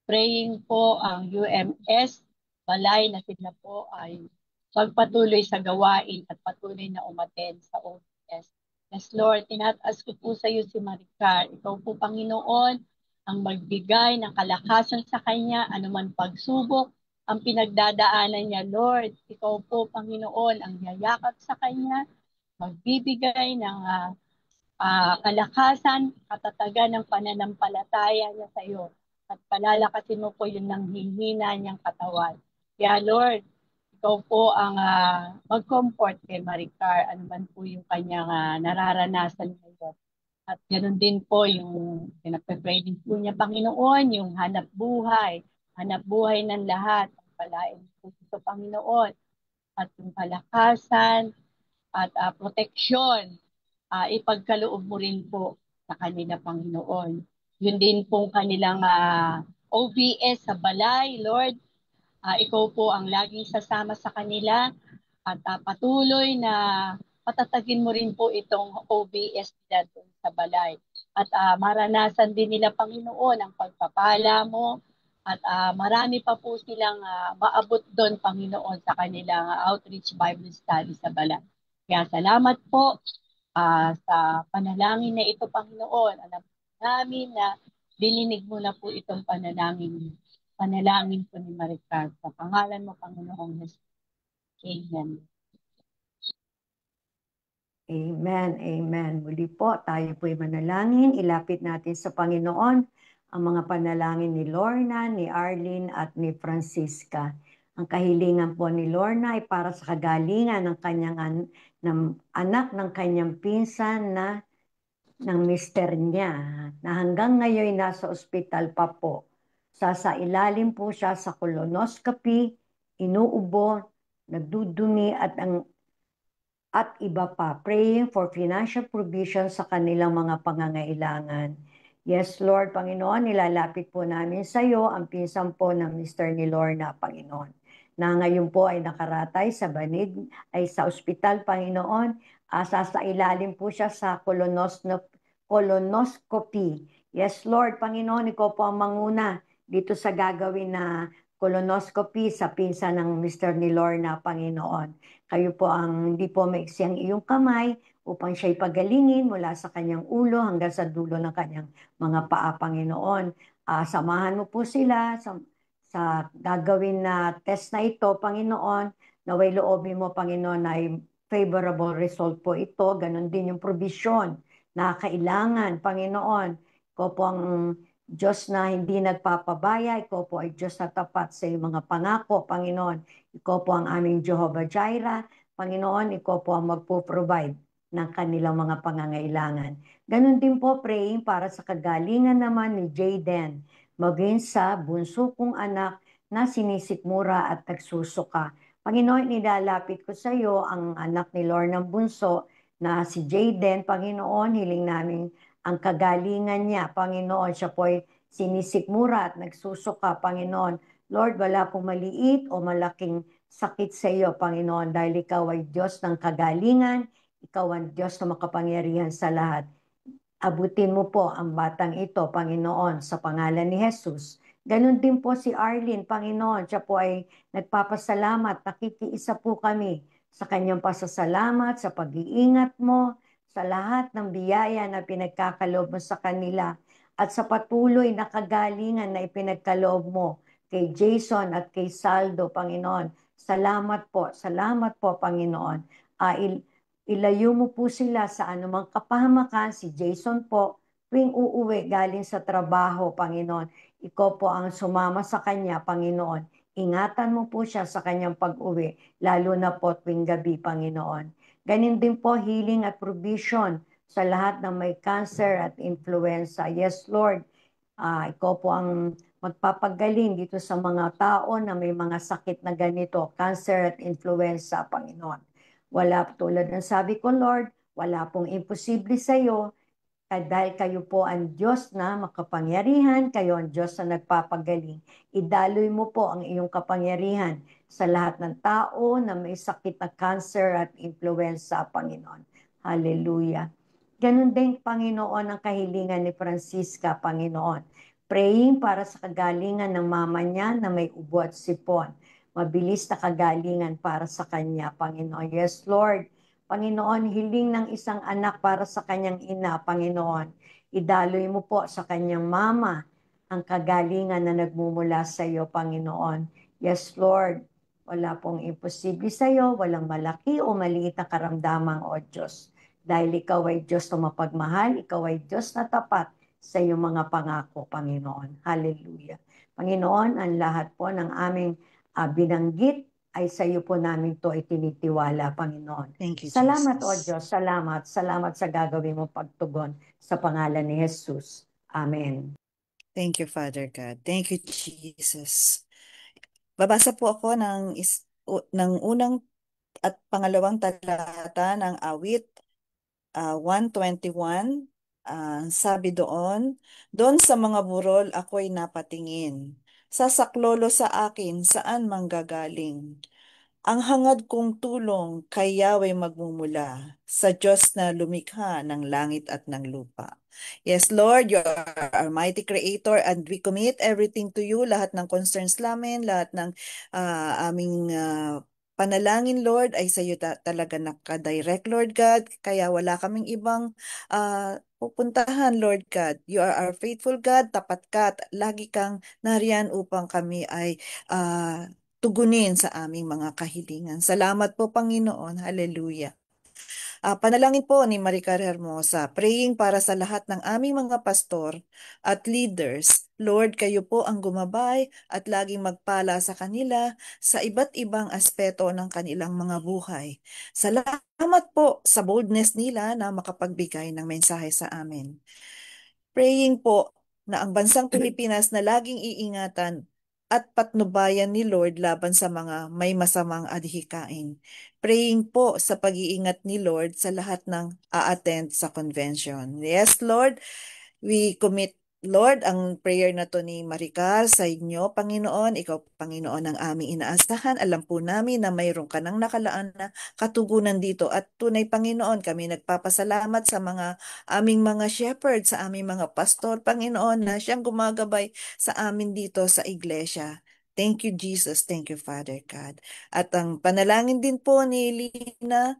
Speaker 4: Praying po ang UMS, balay na sila po ay pagpatuloy sa gawain at patuloy na umattend sa OPS. Yes, Lord, tinataas ko po sa iyo si Maricar. Ikaw po, Panginoon, ang magbigay ng kalakasan sa kanya, anuman pagsubok, ang pinagdadaanan niya, Lord. Ikaw po, Panginoon, ang yayakap sa kanya, magbibigay ng kalakasan, katatagan ng pananampalataya niya sa iyo. At palalakasin mo po yung nanghihina niyang katawan. Kaya Lord, ikaw po ang mag-comfort kay Maricar, ano man po yung kanyang nararanasan ngayon. At ganoon din po yung pinagpe-pray din po niya, Panginoon, yung hanap buhay ng lahat. Palain po ito, Panginoon. At yung kalakasan at proteksyon, ipagkaloob mo rin po sa kanila, Panginoon. Yun din pong kanilang OBS sa balay, Lord. Ikaw po ang laging sasama sa kanila at patuloy na patatagin mo rin po itong OBS nila sa balay. At maranasan din nila, Panginoon, ang pagpapala mo at marami pa po silang maabot doon, Panginoon, sa kanilang outreach Bible study sa balay. Kaya salamat po sa panalangin na ito, Panginoon. Alam namin na dilinig mo na po itong panalangin po ni Maricar. Sa pangalan mo, Panginoong Jesus. Amen.
Speaker 2: Amen, amen. Muli po, tayo po'y manalangin. Ilapit natin sa Panginoon ang mga panalangin ni Lorna, ni Arlene, at ni Francisca. Ang kahilingan po ni Lorna ay para sa kagalingan ng kanyang anak ng kanyang pinsan ng mister niya, na hanggang ngayon nasa ospital pa po. Sasailalim po siya sa colonoscopy, inuubo, nagdudumi at iba pa, praying for financial provision sa kanilang mga pangangailangan. Yes, Lord, Panginoon, nilalapit po namin sa iyo ang pinsan po ng Mr. ni Lorna, Panginoon, na ngayon po ay nakaratay sa banig, ay sa ospital, Panginoon, sa ilalim po siya sa colonoscopy. Yes, Lord, Panginoon, ikaw po ang manguna dito sa gagawin na colonoscopy sa pinsan ng Mr. ni Lorna, Panginoon. Kayo po ang hindi po maiksi ang iyong kamay upang siya'y pagalingin mula sa kanyang ulo hanggang sa dulo ng kanyang mga paa, Panginoon. Samahan mo po sila sa gagawin na test na ito, Panginoon. Naway loobin mo, Panginoon, ay favorable result po ito. Ganon din yung provision na kailangan, Panginoon. Ikaw po ang Diyos na hindi nagpapabaya. Ikaw po ay Diyos na tapat sa iyong mga pangako, Panginoon. Ikaw po ang aming Jehovah Jireh. Panginoon, ikaw po ang magpo-provide ng kanilang mga pangangailangan. Ganon din po praying para sa kagalingan naman ni Jayden, maging sa bunso kong anak na sinisikmura at nagsusuka. Panginoon, nilalapit ko sa iyo ang anak ni Lorna Bunso na si Jayden. Panginoon, hiling namin ang kagalingan niya. Panginoon, siya po ay sinisikmura at nagsusuka. Panginoon, Lord, wala pong maliit o malaking sakit sa iyo, Panginoon, dahil ikaw ay Diyos ng kagalingan, ikaw ang Diyos na makapangyarihan sa lahat. Abutin mo po ang batang ito, Panginoon, sa pangalan ni Jesus. Ganon din po si Arlene, Panginoon, siya po ay nagpapasalamat, nakikiisa po kami sa kanyang pasasalamat, sa pag-iingat mo, sa lahat ng biyaya na pinagkakaloob mo sa kanila at sa patuloy na kagalingan na ipinagkaloob mo kay Jason at kay Saldo, Panginoon. Salamat po, Panginoon. Ilayo mo po sila sa anumang kapahamakan. Si Jason po, tuwing uuwi galing sa trabaho, Panginoon, ikaw po ang sumama sa kanya, Panginoon. Ingatan mo po siya sa kanyang pag-uwi, lalo na po tuwing gabi, Panginoon. Ganin din po healing at provision sa lahat ng may cancer at influenza. Yes, Lord, ikaw po ang magpapagaling dito sa mga tao na may mga sakit na ganito, cancer at influenza, Panginoon. Wala tulad ng sabi ko, Lord, wala pong imposible sa iyo, dahil kayo po ang Diyos na makapangyarihan, kayo ang Diyos na nagpapagaling. Idaloy mo po ang iyong kapangyarihan sa lahat ng tao na may sakit na cancer at influenza, Panginoon. Hallelujah. Ganun din, Panginoon, ang kahilingan ni Francisca, Panginoon. Praying para sa kagalingan ng mama niya na may ubo at sipon. Mabilis na kagalingan para sa kanya, Panginoon. Yes, Lord. Panginoon, hiling ng isang anak para sa kanyang ina, Panginoon. Idaloy mo po sa kanyang mama ang kagalingan na nagmumula sa iyo, Panginoon. Yes, Lord, wala pong imposible sa iyo, walang malaki o maliit na karamdaman, O Diyos. Dahil ikaw ay Diyos na mapagmahal, ikaw ay Diyos na tapat sa iyong mga pangako, Panginoon. Hallelujah. Panginoon, ang lahat po ng aming binanggit ay sa iyo po namin to itinitiwala, Panginoon.
Speaker 3: Thank you,
Speaker 2: Salamat, O
Speaker 3: Jesus.
Speaker 2: Diyos. Salamat. Salamat sa gagawin mo pagtugon sa pangalan ni Jesus. Amen.
Speaker 3: Thank you, Father God. Thank you, Jesus. Babasa po ako ng unang at pangalawang talata ng awit 121. Sabi doon sa mga burol ako'y napatingin. Sa saklolo sa akin, saan manggagaling? Ang hangad kong tulong kay Yahweh magmumula sa Diyos na lumikha ng langit at ng lupa. Yes, Lord, you are our mighty creator and we commit everything to you, lahat ng concerns namin, lahat ng aming panalangin, Lord, ay sa iyo talaga nakadirect, Lord God, kaya wala kaming ibang pupuntahan, Lord God. You are our faithful God, tapat ka, at lagi kang nariyan upang kami ay tugunin sa aming mga kahilingan. Salamat po, Panginoon. Hallelujah. Panalangin po ni Maricar Hermosa, praying para sa lahat ng aming mga pastor at leaders. Lord, kayo po ang gumabay at laging magpala sa kanila sa iba't ibang aspeto ng kanilang mga buhay. Salamat po sa boldness nila na makapagbigay ng mensahe sa amin. Praying po na ang bansang Pilipinas na laging iingatan at patnubayan ni Lord laban sa mga may masamang adhikain. Praying po sa pag-iingat ni Lord sa lahat ng a-attend sa convention. Yes, Lord, we commit, Lord, ang prayer na to ni Maricar sa inyo, Panginoon. Ikaw, Panginoon, ang aming inaasahan. Alam po namin na mayroon ka ng nakalaan na katugunan dito. At tunay, Panginoon, kami nagpapasalamat sa mga aming mga shepherd, sa aming mga pastor, Panginoon, na siyang gumagabay sa amin dito sa iglesia. Thank you, Jesus. Thank you, Father God. At ang panalangin din po ni Lina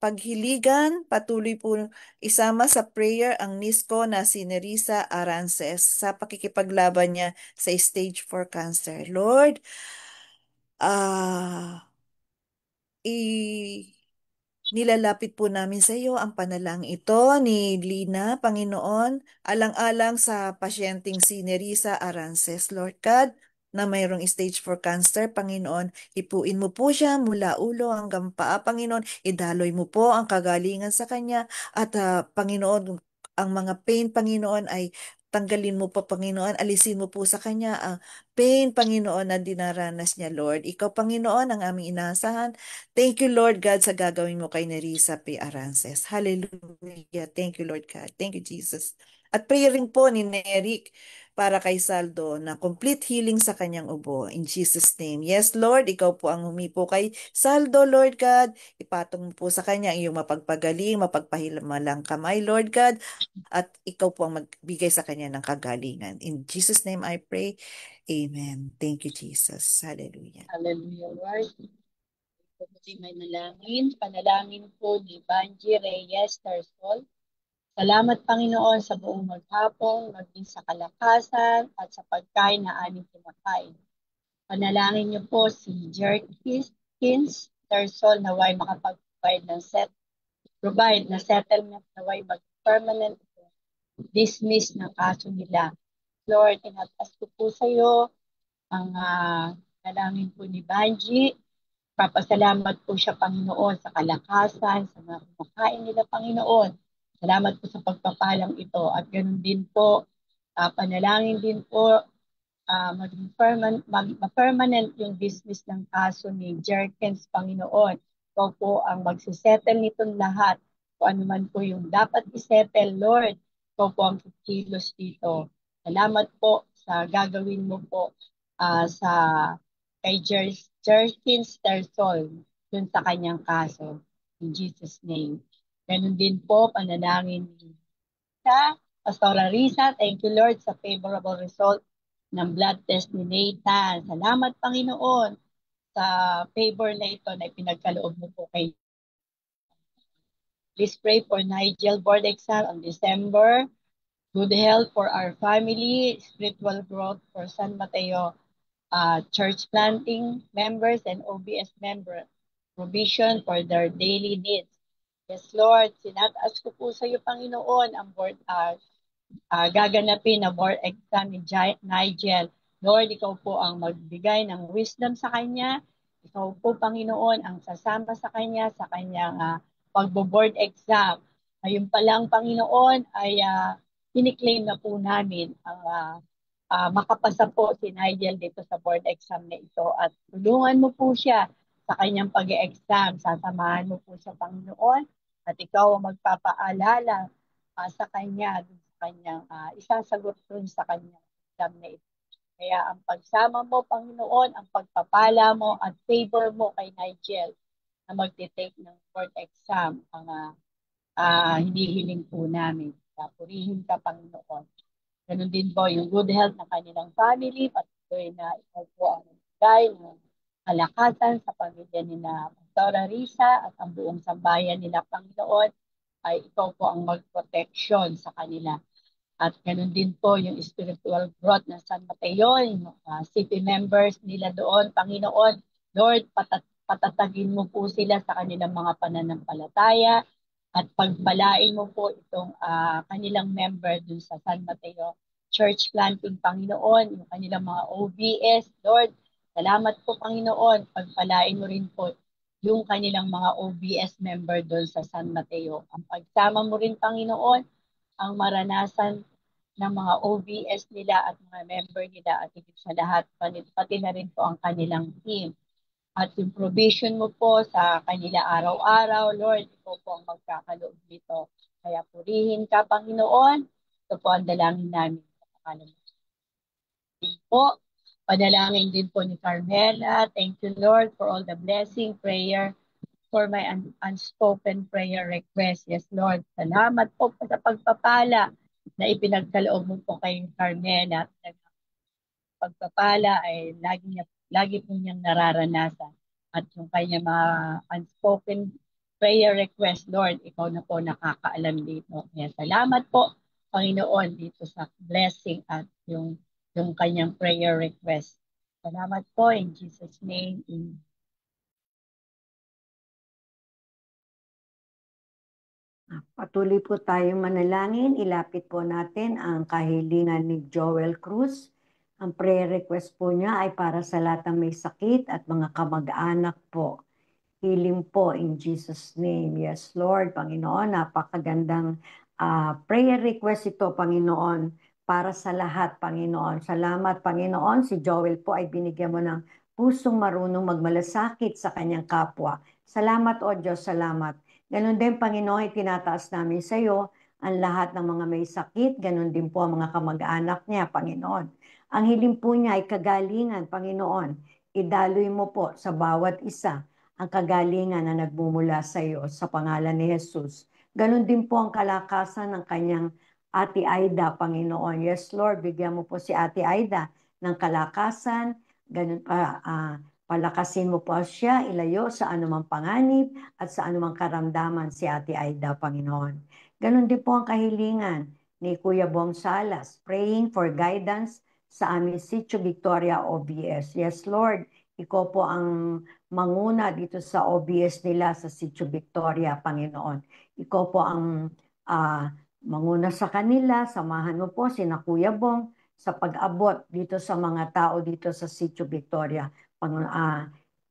Speaker 3: Paghiligan, patuloy po isama sa prayer ang nisko na si Nerissa Arances sa pakikipaglaban niya sa stage 4 cancer. Lord, nilalapit po namin sa iyo ang panalangin ito ni Lina, Panginoon, alang-alang sa pasyenteng si Nerissa Arances, Lord God, na mayroong stage 4 cancer, Panginoon, ipuin mo po siya mula ulo hanggang paa, Panginoon, idaloy mo po ang kagalingan sa kanya at Panginoon, ang mga pain, Panginoon, ay tanggalin mo po, Panginoon, alisin mo po sa kanya ang pain, Panginoon, na dinaranas niya, Lord. Ikaw, Panginoon, ang aming inaasahan. Thank you, Lord God, sa gagawin mo kay Nerissa P. Arances. Hallelujah. Thank you, Lord God. Thank you, Jesus. At prayer rin po ni Eric para kay Saldo na complete healing sa kanyang ubo. In Jesus' name. Yes, Lord, ikaw po ang humipo kay Saldo, Lord God. Ipatong mo po sa kanya ang iyong mapagpagaling, mapagpahimalang kamay, Lord God. At ikaw po ang magbigay sa kanya ng kagalingan. In Jesus' name I pray. Amen. Thank you, Jesus. Hallelujah.
Speaker 4: Hallelujah, Lord. Ito po may panalangin po ni Banji Reyes Tarsol. Salamat, Panginoon, sa buong maghapon, maging sa kalakasan at sa pagkain na aming kinakain. Panalangin niyo po si Jerkins Tarsol naway makapag-provide na settlement naway mag-permanent dismiss ng kaso nila. Lord, inatas ko po sa iyo ang panalangin po ni Banji. Papasalamat po siya, Panginoon, sa kalakasan, sa mga kumakain nila, Panginoon. Salamat po sa pagpapalang ito. At ganoon din po, panalangin din po, maging permanent yung business ng kaso ni Jerkins, Panginoon. Ikaw po ang magsisettle nitong lahat. Kung ano man po yung dapat isettle, Lord. Ikaw po ang kikilos dito. Salamat po sa gagawin mo po sa kay Jerkins Tersol dun sa kanyang kaso. In Jesus' name. Ganun din po, panalangin sa Pastora Risa. Thank you, Lord, sa favorable result ng blood test ni Nathan. Salamat, Panginoon, sa favor na ito na ipinagkaloob mo po kay. Please pray for Nigel board exam on December. Good health for our family, spiritual growth for San Mateo church planting members and OBS members, provision for their daily needs. Yes, Lord, sinataas ko po sa iyo, Panginoon, ang board, gaganapin na board exam ni Nigel. Lord, ikaw po ang magbigay ng wisdom sa kanya. Ikaw po, Panginoon, ang sasama sa kanya sa kanyang pagbo-board exam. Ngayon pa lang, Panginoon, ay kiniklaim na po namin ang makapasa po si Nigel dito sa board exam na ito at tulungan mo po siya sa kanyang pag-e-exam. Sasamahan mo po siya, Panginoon, at ikaw ang magpapaalala sa kanya, sa kanyang isasagot dun sa kanyang exam na ito. Kaya ang pagsama mo, Panginoon, ang pagpapala mo at favor mo kay Nigel na magte-take ng board exam ang hinihiling po namin. Purihin ka, Panginoon. Ganun din po yung good health ng kanilang family, patuloy na ikaw po ang bigay ng kalakasan sa pamilya nila Pastora Risa at ang buong sambayan nila, Panginoon, ay ikaw po ang mag-protection sa kanila. At ganun din po yung spiritual growth ng San Mateo, yung city members nila doon, Panginoon, Lord, patatagin mo po sila sa kanilang mga pananampalataya, at pagpalain mo po itong kanilang member dun sa San Mateo Church Planting, Panginoon, yung kanilang mga OBS, Lord. Salamat po, Panginoon. Pagpalain mo rin po yung kanilang mga OBS member doon sa San Mateo. Ang pagsama mo rin, Panginoon, ang maranasan ng mga OBS nila at mga member nila at higit sa lahat, pati na rin po ang kanilang team. At yung provision mo po sa kanila araw-araw, Lord, ito po ang magkakaloob nito. Kaya purihin ka, Panginoon. Ito po ang dalangin namin. Din po, panalangin din po ni Carmela. Thank you, Lord, for all the blessing, prayer, for my unspoken prayer request. Yes, Lord. Salamat po sa pagpapala na ipinagkaloob mo po kay Carmela. Pagpapala ay lagi po niyang nararanasan. At yung kanya mga unspoken prayer request, Lord, ikaw na po nakakaalam dito. Kaya salamat po, Panginoon, dito sa blessing at yung kanyang prayer request. Salamat po in Jesus' name. Amen.
Speaker 2: Patuloy po tayong manalangin. Ilapit po natin ang kahilingan ni Joel Cruz. Ang prayer request po niya ay para sa lahat ng may sakit at mga kamag-anak po. Healing po in Jesus' name. Yes, Lord, Panginoon, napakagandang prayer request ito, Panginoon, para sa lahat, Panginoon. Salamat, Panginoon. Si Joel po ay binigyan mo ng pusong marunong magmalasakit sa kanyang kapwa. Salamat, O Diyos, salamat. Ganon din, Panginoon, itinataas namin sa iyo ang lahat ng mga may sakit. Ganon din po ang mga kamag-anak niya, Panginoon. Ang hiling po niya ay kagalingan, Panginoon. Idaloy mo po sa bawat isa ang kagalingan na nagmumula sa iyo sa pangalan ni Jesus. Ganon din po ang kalakasan ng kanyang Ate Aida, Panginoon. Yes, Lord, bigyan mo po si Ate Aida ng kalakasan. Ganon pa, palakasin mo po siya, ilayo sa anumang panganib at sa anumang karamdaman si Ate Aida, Panginoon. Ganon din po ang kahilingan ni Kuya Bong Salas, praying for guidance sa aming Sitio Victoria OBS. Yes, Lord, ikaw po ang manguna dito sa OBS nila sa Sitio Victoria, Panginoon. Ikaw po ang manguna sa kanila. Samahan mo po si Kuya Bong sa pag-abot dito sa mga tao dito sa Sitio Victoria.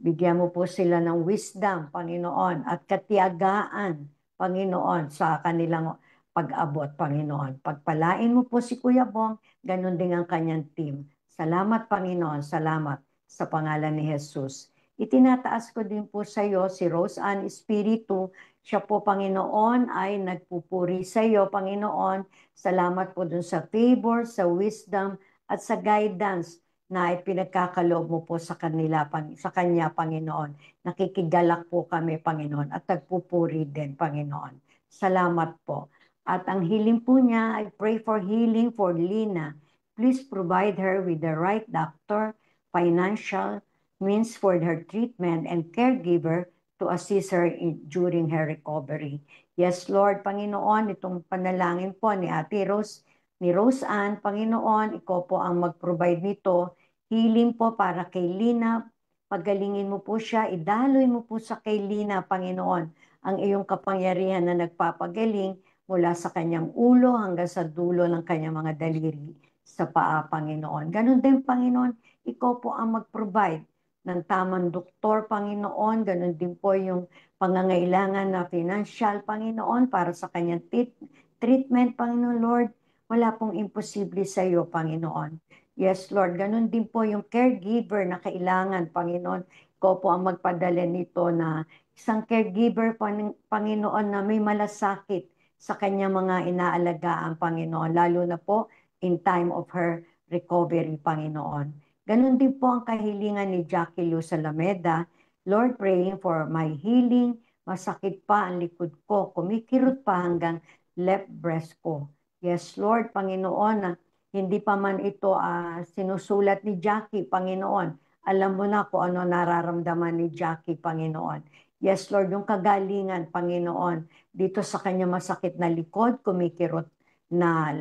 Speaker 2: Bigyan mo po sila ng wisdom, Panginoon, at katiyagaan, Panginoon, sa kanilang pag-abot, Panginoon. Pagpalain mo po si Kuya Bong, ganun din ang kanyang team. Salamat, Panginoon, salamat sa pangalan ni Jesus. Itinataas ko din po sa iyo si Rose Ann Espiritu. Siya po, Panginoon, ay nagpupuri sa iyo, Panginoon. Salamat po dun sa favor, sa wisdom, at sa guidance na ipinagkakaloob mo po sa kanila, sa kanya, Panginoon. Nakikigalak po kami, Panginoon, at nagpupuri din, Panginoon. Salamat po. At ang healing po niya, I pray for healing for Lina. Please provide her with the right doctor, financial means for her treatment, and caregiver to assist her during her recovery. Yes, Lord, Panginoon, itong panalangin po ni Ate Rose, ni Rose Ann, Panginoon, ikaw po ang mag-provide nito. Healing po para kay Lina. Pagalingin mo po siya. Idaloy mo po sa kay Lina, Panginoon, ang iyong kapangyarihan na nagpapagaling mula sa kanyang ulo hanggang sa dulo ng kanyang mga daliri sa paa, Panginoon. Ganun din, Panginoon, ikaw po ang mag-provide ng tamang doktor, Panginoon. Ganun din po yung pangangailangan na financial, Panginoon, para sa kanyang treatment, Panginoon, Lord. Wala pong imposible sa iyo, Panginoon. Yes, Lord. Ganun din po yung caregiver na kailangan, Panginoon. Ikaw po ang magpadala nito na isang caregiver, Panginoon, na may malasakit sa kanyang mga inaalagaan, Panginoon. Lalo na po in time of her recovery, Panginoon. Ganun din po ang kahilingan ni Jackie Luz Alameda. Lord, praying for my healing. Masakit pa ang likod ko. Kumikirot pa hanggang left breast ko. Yes, Lord, Panginoon, hindi pa man ito sinusulat ni Jackie, Panginoon. Alam mo na kung ano nararamdaman ni Jackie, Panginoon. Yes, Lord, yung kagalingan, Panginoon, dito sa kanya masakit na likod, kumikirot na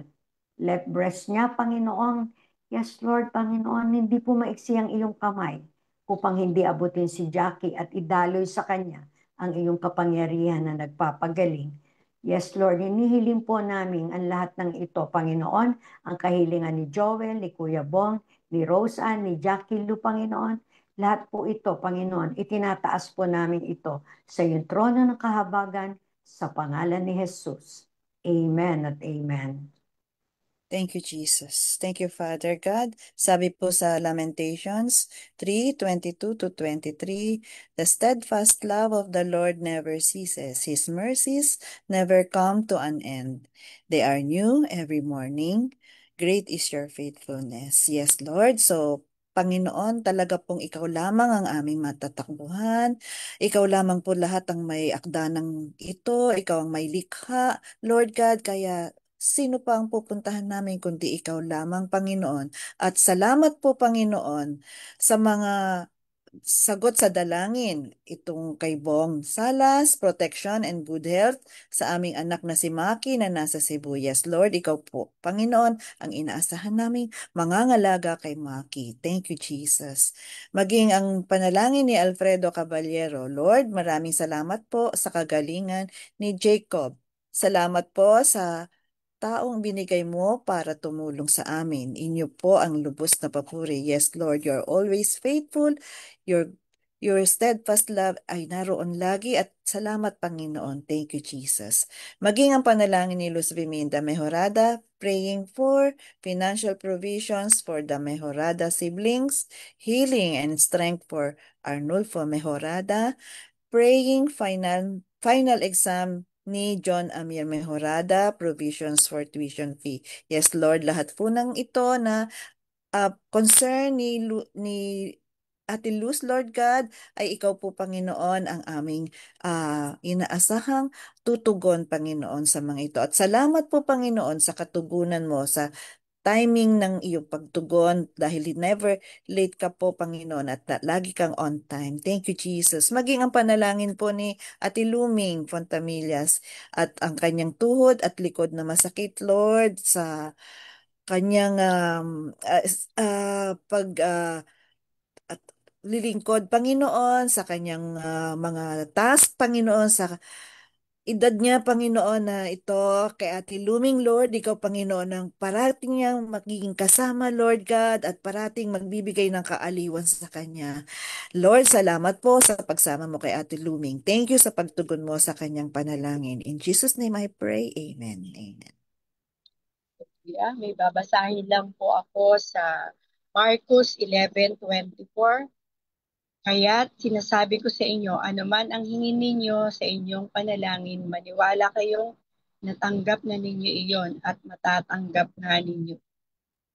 Speaker 2: left breast niya, Panginoon. Yes, Lord, Panginoon, hindi po maiksi ang iyong kamay upang hindi abutin si Jackie at idaloy sa kanya ang iyong kapangyarihan na nagpapagaling. Yes, Lord, hinihiling po namin ang lahat ng ito, Panginoon, ang kahilingan ni Joel, ni Kuya Bong, ni Roseanne, ni Jackie Lu, Panginoon. Lahat po ito, Panginoon, itinataas po namin ito sa iyong trono ng kahabagan sa pangalan ni Jesus. Amen at amen.
Speaker 3: Thank you, Jesus. Thank you, Father God. Sabi po sa Lamentations 3:22-23, the steadfast love of the Lord never ceases. His mercies never come to an end. They are new every morning. Great is your faithfulness. Yes, Lord. So, Panginoon, talaga pong ikaw lamang ang aming matatakbuhan. Ikaw lamang po lahat ang may akda ng ito. Ikaw ang may likha, Lord God. Kaya sino pa ang pupuntahan namin kundi ikaw lamang, Panginoon? At salamat po, Panginoon, sa mga sagot sa dalangin. Itong kay Bong Salas, protection and good health sa aming anak na si Maki na nasa Cebu. Yes, Lord, ikaw po, Panginoon, ang inaasahan naming mangangalaga kay Maki. Thank you, Jesus. Maging ang panalangin ni Alfredo Caballero. Lord, maraming salamat po sa kagalingan ni Jacob. Salamat po sa taong binigay mo para tumulong sa amin. Inyo po ang lubos na papuri. Yes, Lord, you're always faithful. Your Your steadfast love ay naroon lagi at salamat, Panginoon. Thank you, Jesus. Maging ang panalangin ni Luz Viminda Mejorada, praying for financial provisions for the Mejorada siblings, healing and strength for Arnulfo Mejorada, praying final exam ni John Amir Mejorada, provisions for tuition fee. Yes, Lord, lahat po ng ito na concern ni Ate Luz, Lord God, ay ikaw po, Panginoon, ang aming inaasahang tutugon, Panginoon, sa mga ito. At salamat po, Panginoon, sa katugunan mo, sa timing ng iyong pagtugon dahil never late ka po, Panginoon, at lagi kang on time. Thank you, Jesus. Maging ang panalangin po ni Ate Luming Fontamillas at ang kanyang tuhod at likod na masakit, Lord, sa kanyang at lilingkod, Panginoon, sa kanyang mga task, Panginoon, sa edad niya, Panginoon, na ito, kay Ate Luming, Lord, ikaw, Panginoon, ang parating niyang magiging kasama, Lord God, at parating magbibigay ng kaaliwan sa kanya. Lord, salamat po sa pagsama mo kay Ate Luming. Thank you sa pagtugon mo sa kanyang panalangin. In Jesus' name I pray. Amen. Amen.
Speaker 4: Yeah, may babasahin lang po ako sa Marcos 11:24. Kaya't sinasabi ko sa inyo, anuman ang hingin ninyo sa inyong panalangin, maniwala kayong natanggap na ninyo iyon at matatanggap na ninyo.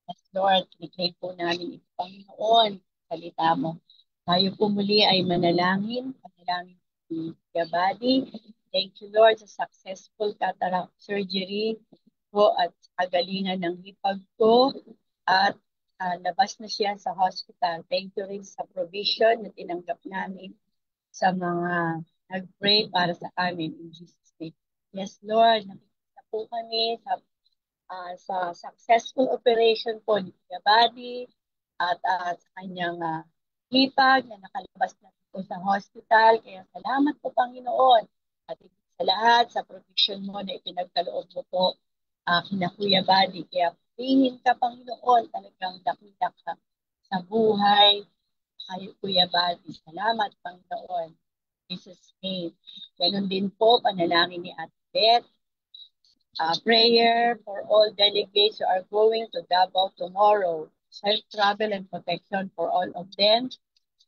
Speaker 4: Yes, Lord, pinigay po namin ito, Panginoon, salita mo. Tayo po muli ay manalangin ni Gabadi. Thank you, Lord, sa successful cataract surgery po at kagalingan ng hipag ko at labas na siya sa hospital. Thank you rin sa provision na tinanggap namin sa mga nag-pray para sa amin in Jesus' name. Yes, Lord, nakikita po kami sa successful operation po ni Kuya Buddy at sa kanyang hipag na nakalabas na po sa hospital. Kaya salamat po, Panginoon. At sa lahat, sa provision mo na ipinagkaloob mo po kina Kuya Buddy. Kaya pilihin ka, Panginoon, talagang dakila ka sa buhay kay Kuya Buddy. Salamat, Panginoon. Jesus' name. Ganon din po, panalangin ni Ate Beth. Prayer for all delegates who are going to Davao tomorrow. Safe travel and protection for all of them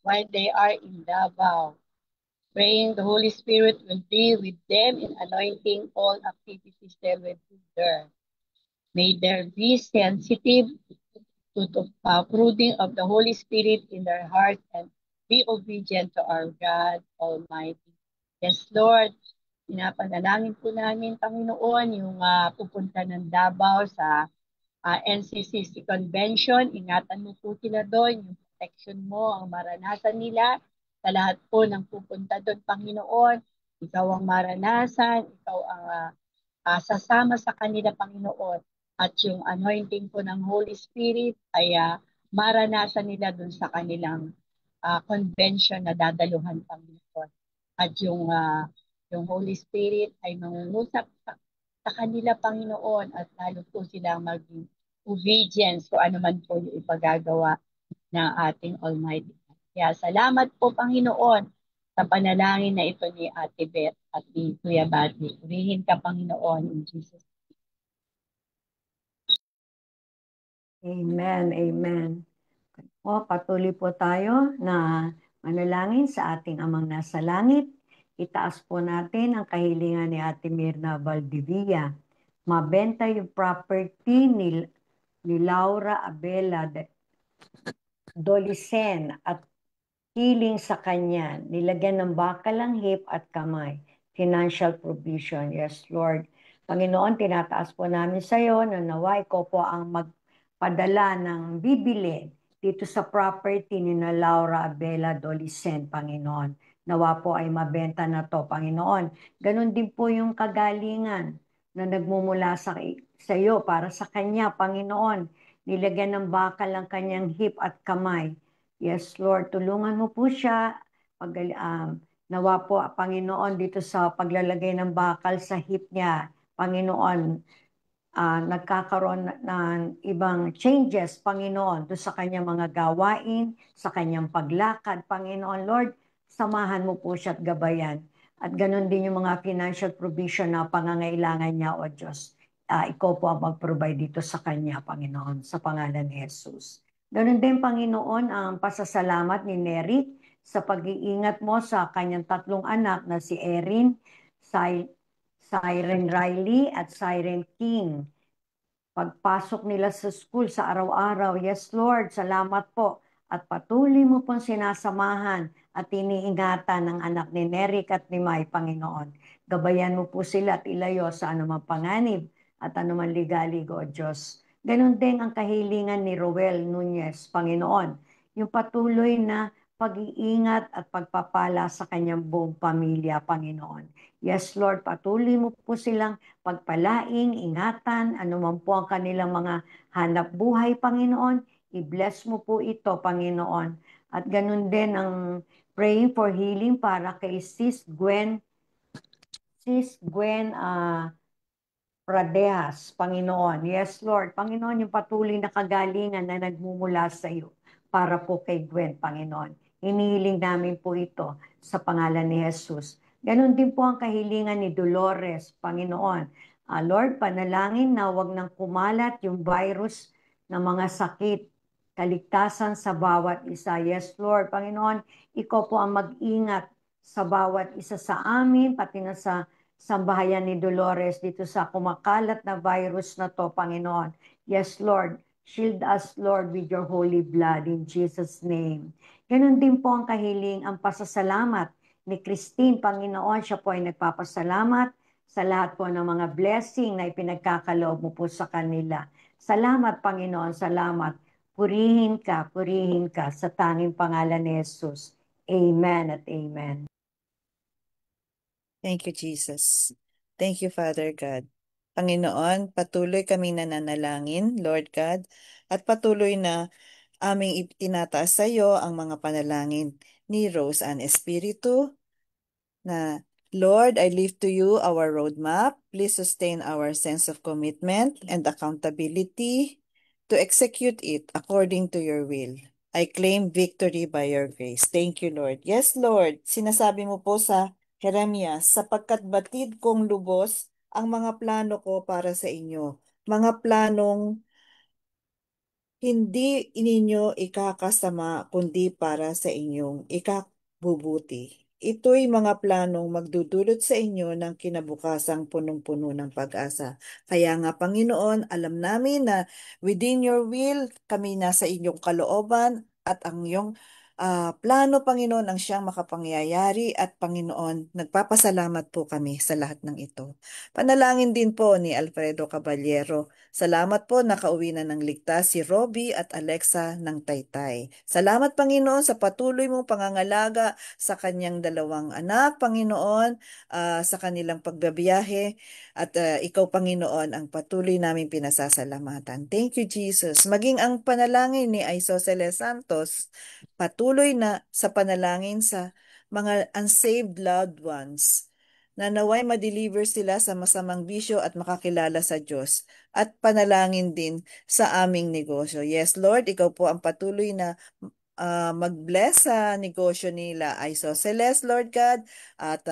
Speaker 4: while they are in Davao. Praying the Holy Spirit will be with them in anointing all activities they will do there. May there be sensitive to the prodding of the Holy Spirit in their hearts and be obedient to our God Almighty. Yes, Lord, pinapanalangin po namin, Panginoon, yung pupunta ng Davao sa NCCC Convention. Ingatan mo po sila doon, yung protection mo, ang maranasan nila sa lahat po ng pupunta doon, Panginoon. Ikaw ang maranasan, ikaw ang sasama sa kanila, Panginoon. At yung anointing po ng Holy Spirit ay maranasan nila doon sa kanilang convention na dadaluhan, Panginoon. At yung yung Holy Spirit ay mangungusap sa kanila, Panginoon, at lalo po silang maging obedience kung ano man po yung ipagagawa ng ating Almighty. Kaya salamat po, Panginoon, sa panalangin na ito ni Ate Beth at ni Kuya Buddy. Purihin ka, Panginoon, in Jesus.
Speaker 2: Amen, amen. O, patuloy po tayo na manalangin sa ating Amang nasa langit. Itaas po natin ang kahilingan ni Ate Mirna Valdivia. Mabenta yung property ni Laura Abela Dolicen at healing sa kanya. Nilagyan ng bakal ang hip at kamay. Financial provision. Yes, Lord. Panginoon, tinataas po namin sa iyo na naway ko po ang magpadala ng bibili dito sa property ni na Laura Abela Dolicen, Panginoon. Nawa po ay mabenta na to, Panginoon. Ganon din po yung kagalingan na nagmumula sa iyo para sa kanya, Panginoon. Nilagyan ng bakal ang kanyang hip at kamay. Yes, Lord, tulungan mo po siya. Nawa po, Panginoon, dito sa paglalagay ng bakal sa hip niya. Panginoon, nagkakaroon ng ibang changes, Panginoon, doon sa kanyang mga gawain, sa kanyang paglakad, Panginoon. Lord, samahan mo po siya at gabayan. At ganun din yung mga financial provision na pangangailangan niya, O Diyos. Ikaw po ang mag-provide dito sa kanya, Panginoon, sa pangalan ni Jesus. Ganun din, Panginoon, ang pasasalamat ni Nery sa pag-iingat mo sa kanyang tatlong anak na si Erin, Siren Riley at Siren King. Pagpasok nila sa school sa araw-araw, yes Lord, salamat po. At patuloy mo pong sinasamahan at iniingatan ng anak ni Nerik at ni May, Panginoon. Gabayan mo po sila at ilayo sa anumang panganib at anumang ligalig, O Diyos. Ganon din ang kahilingan ni Roel Nunez, Panginoon. Yung patuloy na pag-iingat at pagpapala sa kanyang buong pamilya, Panginoon. Yes, Lord, patuloy mo po silang pagpalaing, ingatan, anuman po ang kanilang mga hanap buhay, Panginoon. I-bless mo po ito, Panginoon. At ganun din ang praying for healing para kay Sis Gwen Pradeas, Panginoon. Yes, Lord. Panginoon, yung patuloy na kagalingan na nagmumula sa iyo para po kay Gwen, Panginoon. Hinihiling namin po ito sa pangalan ni Jesus. Ganon din po ang kahilingan ni Dolores, Panginoon. Lord, panalangin na wag nang kumalat yung virus ng mga sakit, kaligtasan sa bawat isa. Yes, Lord. Panginoon, ikaw po ang mag-ingat sa bawat isa sa amin, pati na sa sambahayan ni Dolores dito sa kumakalat na virus na to, Panginoon. Yes, Lord. Shield us, Lord, with your holy blood in Jesus' name. Ganun din po ang kahiling, ang pasasalamat ni Christine, Panginoon. Siya po ay nagpapasalamat sa lahat po ng mga blessing na ipinagkakaloob mo po sa kanila. Salamat, Panginoon. Salamat. Purihin ka sa tanging pangalan ni Jesus. Amen at amen.
Speaker 3: Thank you, Jesus. Thank you, Father God. Panginoon, patuloy kami nananalangin, Lord God, at patuloy na aming itinataas sa iyo ang mga panalangin ni Rose Ann Espiritu na, Lord, I leave to you our roadmap. Please sustain our sense of commitment and accountability to execute it according to your will. I claim victory by your grace. Thank you, Lord. Yes, Lord. Sinasabi mo po sa Jeremias, sapagkat batid kong lubos ang mga plano ko para sa inyo. Mga planong hindi ninyo ikakasama kundi para sa inyong ikabubuti. Ito'y mga planong magdudulot sa inyo ng kinabukasang punong-puno ng pag-asa. Kaya nga, Panginoon, alam namin na within your will, kami nasa inyong kalooban at ang iyong plano, Panginoon, ang siyang makapangyayari at Panginoon, nagpapasalamat po kami sa lahat ng ito. Panalangin din po ni Alfredo Caballero. Salamat po nakauwi na ng ligtas si Robbie at Alexa ng Taytay. Salamat, Panginoon, sa patuloy mong pangangalaga sa kanyang dalawang anak, Panginoon, sa kanilang pagbabiyahe. At ikaw, Panginoon, ang patuloy namin pinasasalamatan. Thank you, Jesus. Maging ang panalangin ni Isosceles Santos, patuloy na sa panalangin sa mga unsaved loved ones na naway ma-deliver sila sa masamang bisyo at makakilala sa Diyos. At panalangin din sa aming negosyo. Yes, Lord, ikaw po ang patuloy na mag-bless sa negosyo nila Isosceles, Lord God, at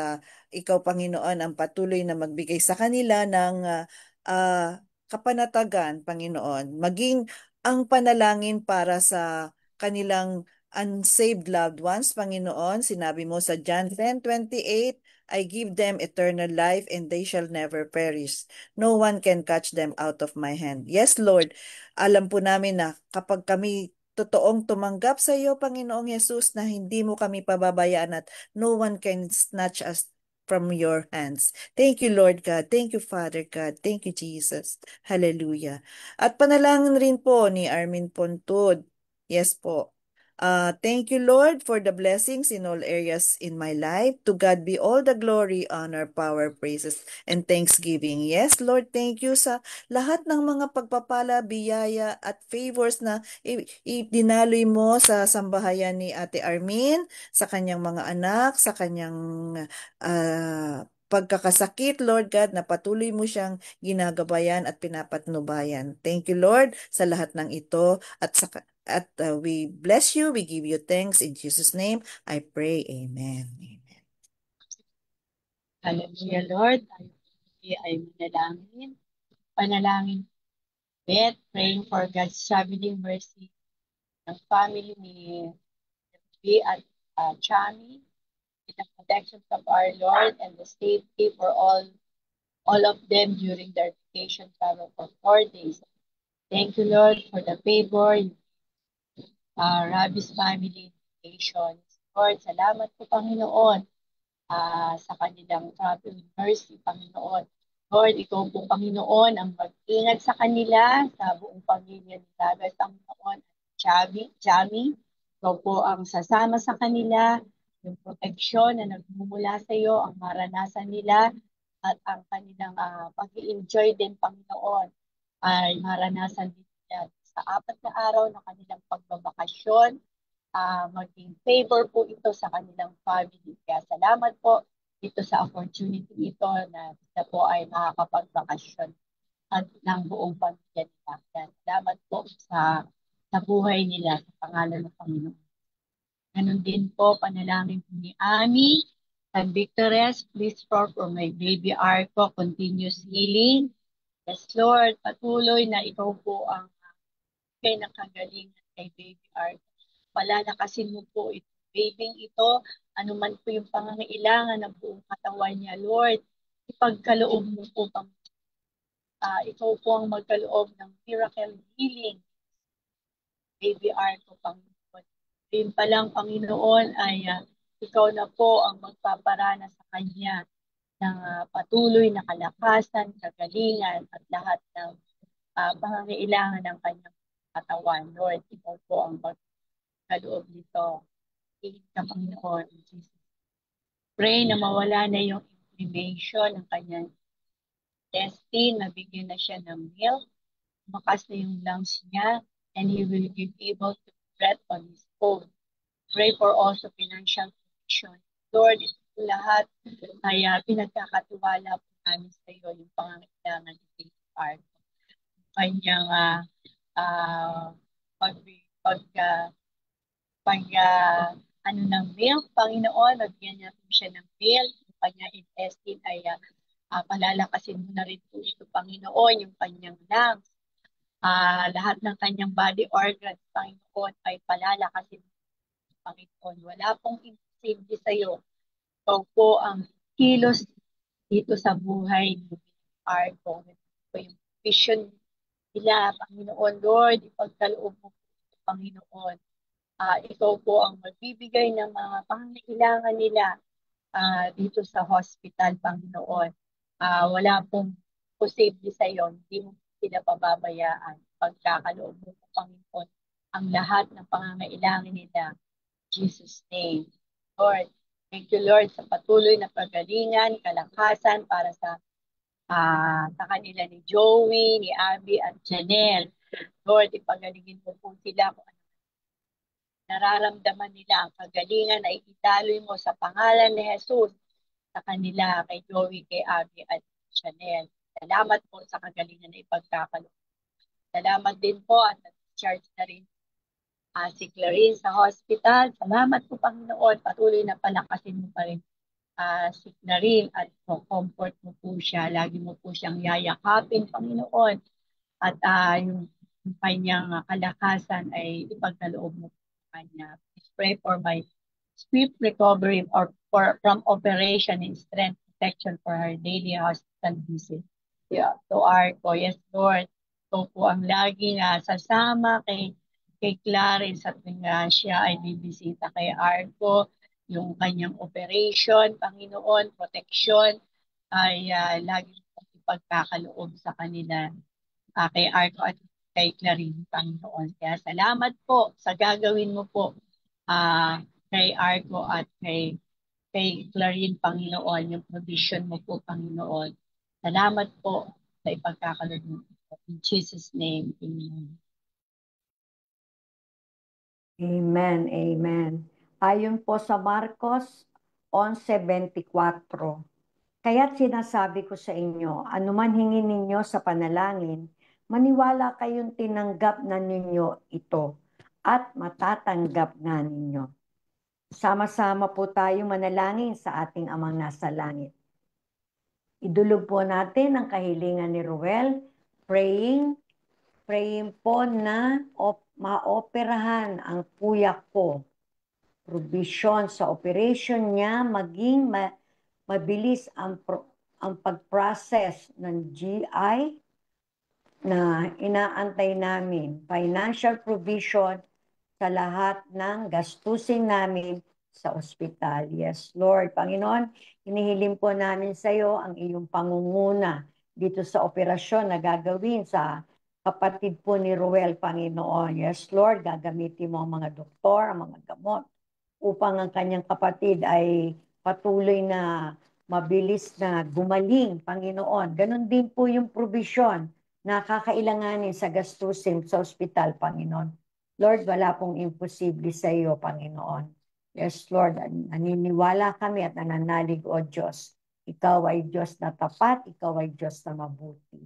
Speaker 3: ikaw, Panginoon, ang patuloy na magbigay sa kanila ng kapanatagan, Panginoon. Maging ang panalangin para sa kanilang unsaved loved ones, Panginoon, sinabi mo sa John 10:28, I give them eternal life and they shall never perish. No one can catch them out of my hand. Yes, Lord, alam po namin na kapag kami totoong tumanggap sa iyo, Panginoong Yesus, na hindi mo kami pababayaan at no one can snatch us from your hands. Thank you, Lord God. Thank you, Father God. Thank you, Jesus. Hallelujah. At panalangin rin po ni Armin Pontod. Yes po. Thank you, Lord, for the blessings in all areas in my life. To God be all the glory, honor, power, praises, and thanksgiving. Yes, Lord, thank you sa lahat ng mga pagpapala, biyaya, at favors na idinaloy mo sa sambahayan ni Ate Armin, sa kanyang mga anak, sa kanyang pagkakasakit, Lord God, na patuloy mo siyang ginagabayan at pinapatnubayan. Thank you, Lord, sa lahat ng ito at we bless you, we give you thanks in Jesus' name. I pray, Amen. Amen.
Speaker 4: Hallelujah, Lord. Tayo ay manalangin. Panalangin, Beth, praying for God's traveling mercy ng family ni B at Chami, with the protection of our Lord and the safety for all of them during their vacation travel for 4 days. Thank you, Lord, for the favor, Rabbi's family vacations. Lord, salamat po, Panginoon, sa kanilang travel mercy, Panginoon. Lord, ikaw po, Panginoon, ang mag-ingat sa kanila, sa buong pamilya ni Rabbi, Panginoon, Jami, ikaw po ang sasama sa kanila, yung proteksyon na nagmumula sa iyo, ang maranasan nila, at ang kanilang pag-i-enjoy din, Panginoon, ay maranasan din nila sa 4 na araw na kanilang pagbabakasyon. Maging favor po ito sa kanilang family. Kaya salamat po ito sa opportunity ito na sila po ay makakapagbakasyon at ng buong pamilya nila. Kaya salamat po sa buhay nila sa pangalan ng Panginoon. Ganon din po, panalangin po ni Ami and Victoress, please pray for my baby Arco, continuous healing. Yes, Lord, patuloy na ikaw po ang nakagalingan kay baby Arco. Palalakasin mo po ito, babying ito, anuman po yung pangangailangan ng buong katawan niya, Lord, ipagkaloob mo po ikaw po ang magkaloob ng miracle healing. Baby Arco, Panginoon. Din pa lang, Panginoon, ay ikaw na po ang magpaparana sa kanya ng patuloy na kalakasan, kagalingan, at lahat ng pangangailangan ng kanyang katawan. Lord, ikaw po ang kaloob nito. Tingin ka, Panginoon. Pray na mawala na yung inflammation ng kanyang intestine, nabigyan na siya ng milk, makas na yung lungs niya, and he will be able to breathe on his own. Pray for also financial provision. Lord, ito lahat ay pinagkakatiwala po namin sa iyo yung pangangailangan ni David Art. Kanyang ng milk, Panginoon, nabigyan niya po siya ng milk, yung kanyang intestine ay palalakasin mo na rin po ito, Panginoon, yung kanyang lungs, lahat ng kanyang body organs, Panginoon, ay palalakasin mo, Panginoon. Wala pong imposible sa iyo. Ikaw po ang kilos dito sa buhay ni Arco. Ito yung vision nila, Panginoon, Lord, ipagkaloob mo po, Panginoon. Ikaw po ang magbibigay ng mga pangangailangan nila dito sa hospital, Panginoon. Wala pong posible sa iyo, hindi mo sila pababayaan. Pagkakaloob mo po, Panginoon, ang lahat ng pangangailangan nila. Jesus' name. Lord, thank you, Lord, sa patuloy na pagalingan, kalakasan para sa kanila ni Joey, ni Abby, at Janelle. Lord, ipagalingin mo po sila kung ano nararamdaman nila. Ang kagalingan ay italoy mo sa pangalan ni Jesus. sa kanila, kay Joey, kay Abby at Chanel. Salamat po sa kagalingan na ipagkakalo. Salamat din po at nag-charge na rin si Clarine sa hospital. Salamat po, Panginoon. Patuloy na palakasin mo pa rin si Clarine at comfort mo po siya. Lagi mo po siyang yayakapin, Panginoon. At yung kanyang kalakasan ay ipagkaloob mo po kanya. Please pray for my swift recovery from operation and strength protection for her daily hospital visit. Yeah, to Arco. Yes, Lord. Ito po ang laging sasama kay Clarence at siya ay bibisita kay Arco. Yung kanyang operation, Panginoon, protection, ay laging ipagkakaloob sa kanila kay Arco at kay Clarine, Panginoon. Kaya salamat po sa gagawin mo po kay Arco at kay Clarine, Panginoon, yung provision mo po, Panginoon. Salamat po sa ipagkakaloob mo. In Jesus' name, amen.
Speaker 2: Amen, amen. Ayon po sa Marcos 11:24, kaya't sinasabi ko sa inyo, anuman hingin ninyo sa panalangin, maniwala kayong tinanggap na ninyo ito at matatanggap na ninyo. Sama-sama po tayo manalangin sa ating Amang nasa langit. Idulog po natin ang kahilingan ni Ruel, praying po na maoperahan ang kuya ko. Provision sa operation niya, maging mabilis ang pag-process ng GI na inaantay namin. Financial provision sa lahat ng gastusin namin sa ospital. Yes, Lord. Panginoon, hinihiling po namin sa iyo ang iyong pangunguna dito sa operasyon na gagawin sa kapatid po ni Ruel, Panginoon. Yes, Lord, gagamitin mo ang mga doktor, ang mga gamot, upang ang kanyang kapatid ay patuloy na mabilis na gumaling, Panginoon. Ganon din po yung provision na kakailanganin sa gastusin sa ospital, Panginoon. Lord, wala pong imposible sa iyo, Panginoon. Yes, Lord, naniniwala kami at nananalig, O Diyos. Ikaw ay Diyos na tapat, ikaw ay Diyos na mabuti.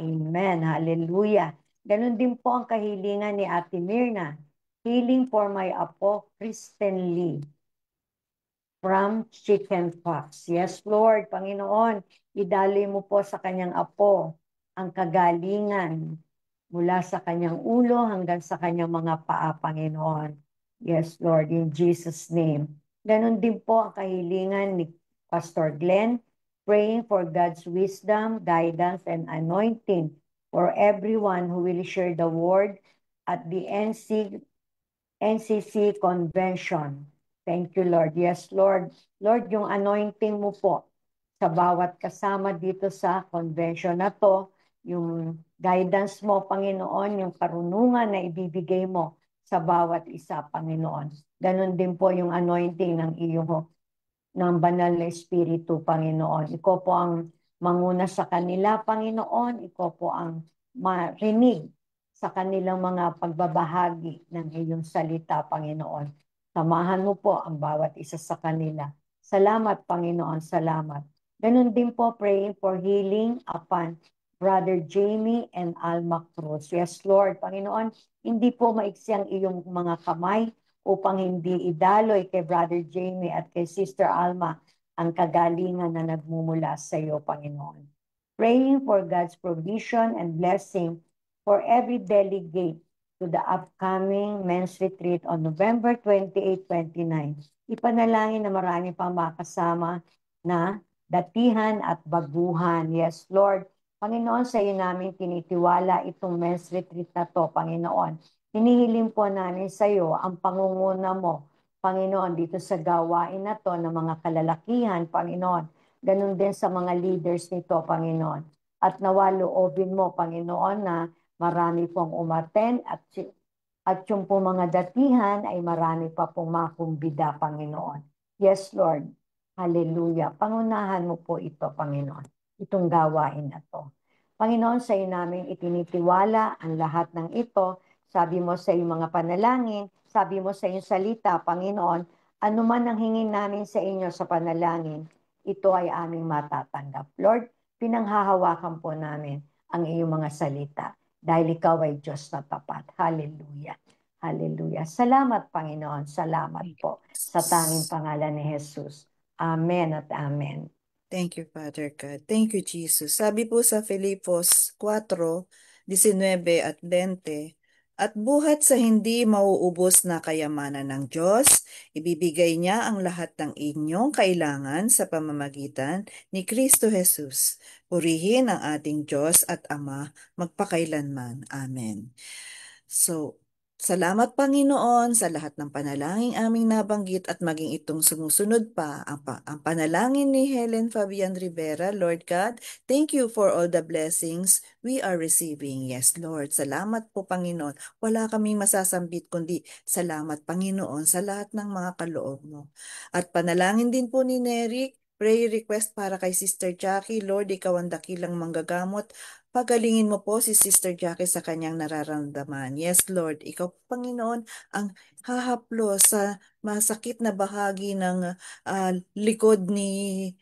Speaker 2: Amen. Hallelujah. Ganon din po ang kahilingan ni Ate Mirna. Healing for my apo, Kristen Lee, from chickenpox. Yes, Lord, Panginoon, idaloy mo po sa kanyang apo ang kagalingan mula sa kanyang ulo hanggang sa kanyang mga paa, Panginoon. Yes, Lord, in Jesus' name. Ganon din po ang kahilingan ni Pastor Glenn, praying for God's wisdom, guidance, and anointing for everyone who will share the word at the NCC Convention. Thank you, Lord. Yes, Lord. Lord, yung anointing mo po sa bawat kasama dito sa convention na to, yung guidance mo, Panginoon, yung karunungan na ibibigay mo sa bawat isa, Panginoon. Ganon din po yung anointing ng iyong ng banal na Espiritu, Panginoon. Ikaw po ang manguna sa kanila, Panginoon. Ikaw po ang marinig sa kanilang mga pagbabahagi ng iyong salita, Panginoon. Samahan mo po ang bawat isa sa kanila. Salamat, Panginoon. Salamat. Ganun din po, praying for healing upon Brother Jamie and Alma Cruz. Yes, Lord, Panginoon, hindi po maiksi ang iyong mga kamay upang hindi idaloy kay Brother Jamie at kay Sister Alma ang kagalingan na nagmumula sa iyo, Panginoon. Praying for God's provision and blessing for every delegate to the upcoming men's retreat on November 28-29. Ipanalangin na marami pang makasama na datihan at baguhan. Yes, Lord. Panginoon, sa iyo namin tinitiwala itong men's retreat na to, Panginoon. Hinihiling po namin sa iyo ang pangunguna mo, Panginoon, dito sa gawain na to ng mga kalalakihan, Panginoon. Ganun din sa mga leaders nito, Panginoon. At nawaloobin mo, Panginoon, na marami pong umaten at yung po mga datihan ay marami pa pong makumbida, Panginoon. Yes, Lord. Hallelujah. Pangunahan mo po ito, Panginoon. Itong gawain na to. Panginoon, sa iyo namin itinitiwala ang lahat ng ito. Sabi mo sa iyong mga panalangin, sabi mo sa iyong salita, Panginoon, anuman ang hingin namin sa inyo sa panalangin, ito ay aming matatanggap. Lord, pinanghahawakan po namin ang iyong mga salita dahil ikaw ay Diyos na tapat. Hallelujah. Hallelujah. Salamat, Panginoon. Salamat po sa tanging pangalan ni Jesus. Amen at amen.
Speaker 3: Thank you, Father God. Thank you, Jesus. Sabi po sa Filipos 4:19 at 20, at buhat sa hindi mauubos na kayamanan ng Diyos, ibibigay niya ang lahat ng inyong kailangan sa pamamagitan ni Kristo Jesus. Purihin ang ating Diyos at Ama magpakailanman. Amen. So, salamat Panginoon sa lahat ng panalangin aming nabanggit at maging itong sumusunod pa ang panalangin ni Helen Fabian Rivera. Lord God, thank you for all the blessings we are receiving. Yes, Lord. Salamat po Panginoon. Wala kaming masasambit kundi salamat Panginoon sa lahat ng mga kaloob mo. At panalangin din po ni Nerik, prayer request para kay Sister Jackie. Lord, ikaw ang dakilang manggagamot. Pagalingin mo po si Sister Jackie sa kanyang nararamdaman. Yes, Lord, ikaw, Panginoon, ang hahaplo sa masakit na bahagi ng likod ni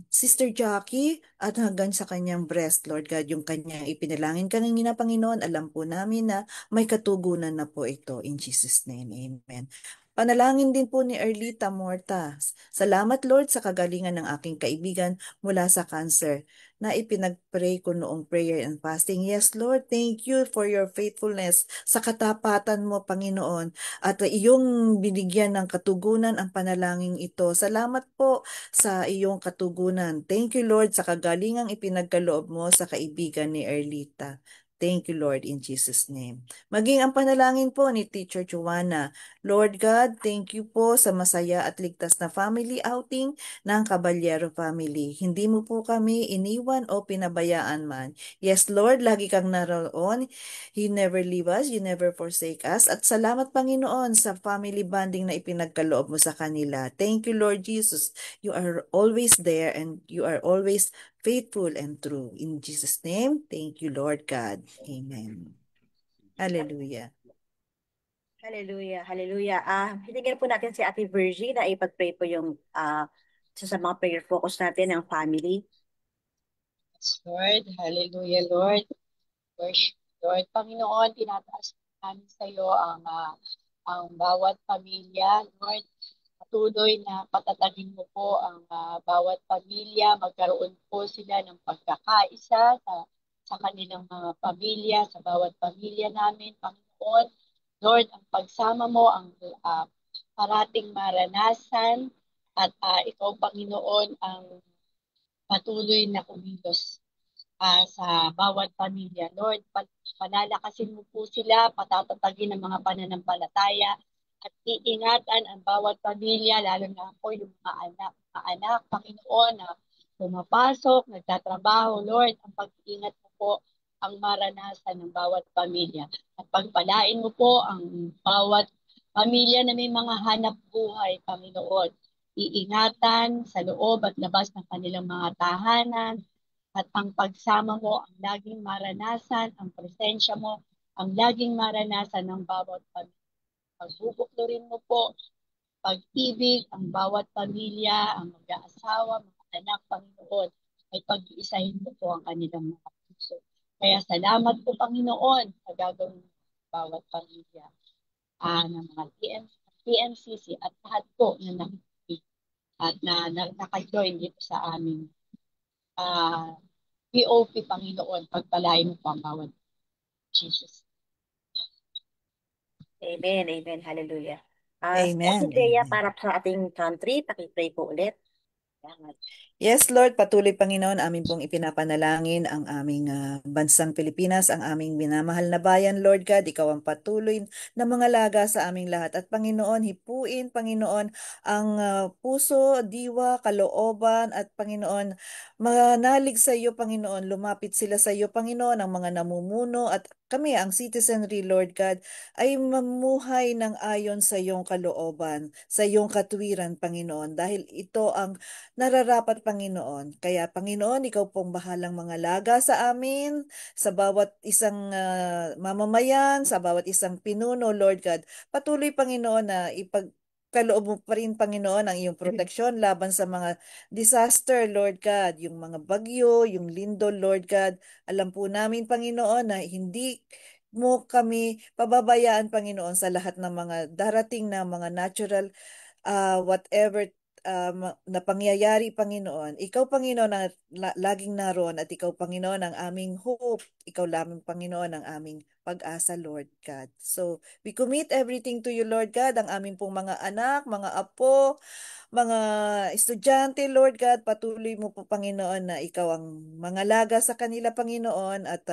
Speaker 3: Sister Jackie at hanggang sa kanyang breast, Lord God, yung kanyang ipinalangin kanina, Panginoon, alam po namin na may katugunan na po ito. In Jesus' name, amen. Panalangin din po ni Erlita Morta. Salamat, Lord, sa kagalingan ng aking kaibigan mula sa cancer na ipinag-pray ko noong prayer and fasting. Yes, Lord, thank you for your faithfulness sa katapatan mo, Panginoon, at iyong binigyan ng katugunan ang panalangin ito. Salamat po sa iyong katugunan. Thank you, Lord, sa kagalingang ipinagkaloob mo sa kaibigan ni Erlita. Thank you, Lord, in Jesus' name. Maging ang panalangin po ni Teacher Joanna. Lord God, thank you po sa masaya at ligtas na family outing ng Caballero family. Hindi mo po kami iniwan o pinabayaan man. Yes, Lord, lagi kang naroon. You never leave us, you never forsake us. At salamat, Panginoon, sa family bonding na ipinagkaloob mo sa kanila. Thank you, Lord Jesus. You are always there and you are always faithful and true. In Jesus' name, thank you, Lord God. Amen. Hallelujah.
Speaker 8: Hallelujah, hallelujah. Hilingan po natin si Ate Virgie na ipag-pray po yung sa mga prayer focus natin ng family.
Speaker 4: Yes, Lord. Hallelujah, Lord. Worship, Lord. Panginoon, tinataas namin sa iyo ang bawat pamilya, Lord. Patuloy na patatagin mo po ang bawat pamilya, magkaroon po sila ng pagkakaisa sa kanilang mga pamilya, sa bawat pamilya namin, Panginoon. Lord, ang pagsama mo, ang parating maranasan, at ikaw, Panginoon, ang patuloy na kumilos sa bawat pamilya. Lord, palalakasin mo po sila, patatatagin ang mga pananampalataya, at iingatan ang bawat pamilya, lalo na po yung mga anak, Panginoon, na pumapasok, nagtatrabaho. Lord, ang pag-iingat mo po ang maranasan ng bawat pamilya. At pagpalain mo po ang bawat pamilya na may mga hanap buhay, Panginoon. Iingatan sa loob at labas ng kanilang mga tahanan, at ang pagsama mo ang laging maranasan, ang presensya mo ang laging maranasan ng bawat pamilya. Pagbubuklurin mo po pag-ibig ang bawat pamilya, ang mag-aasawa, mga anak, Panginoon, ay pag-iisahin mo po ang kanilang mga puso. Kaya salamat po, Panginoon, sa gagawin ng bawat pamilya ng mga TMCC at lahat po na nakikinig at naka-join dito sa aming POP, Panginoon, pagpalain mo po ang bawat Jesus.
Speaker 8: Amen, amen, hallelujah.
Speaker 3: Amen.
Speaker 8: Dea, para sa ating country, pakipray po ulit.
Speaker 3: Yes, Lord, patuloy Panginoon, amin pong ipinapanalangin ang aming bansang Pilipinas, ang aming minamahal na bayan, Lord God. Ikaw ang patuloy na mga laga sa aming lahat. At Panginoon, hipuin, Panginoon, ang puso, diwa, kalooban, at Panginoon, manalig sa iyo, Panginoon. Lumapit sila sa iyo, Panginoon, ang mga namumuno at kami, ang citizenry, Lord God, ay mamuhay ng ayon sa iyong kalooban, sa iyong katwiran, Panginoon, dahil ito ang nararapat, Panginoon. Kaya, Panginoon, ikaw pong bahalang mga laga sa amin, sa bawat isang mamamayan, sa bawat isang pinuno, Lord God. Patuloy, Panginoon, na ipagkaloob mo pa rin, Panginoon, ang iyong proteksyon laban sa mga disaster, Lord God, yung mga bagyo, yung lindol, Lord God. Alam po namin, Panginoon, na hindi mo kami pababayaan, Panginoon, sa lahat ng mga darating na mga natural whatever na pangyayari, Panginoon. Ikaw, Panginoon, ang laging naroon at ikaw, Panginoon, ang aming hope. Ikaw lamang, Panginoon, ang aming pag-asa, Lord God. So, we commit everything to you, Lord God, ang aming pong mga anak, mga apo, mga estudyante, Lord God, patuloy mo po, Panginoon, na ikaw ang mangalaga sa kanila, Panginoon, at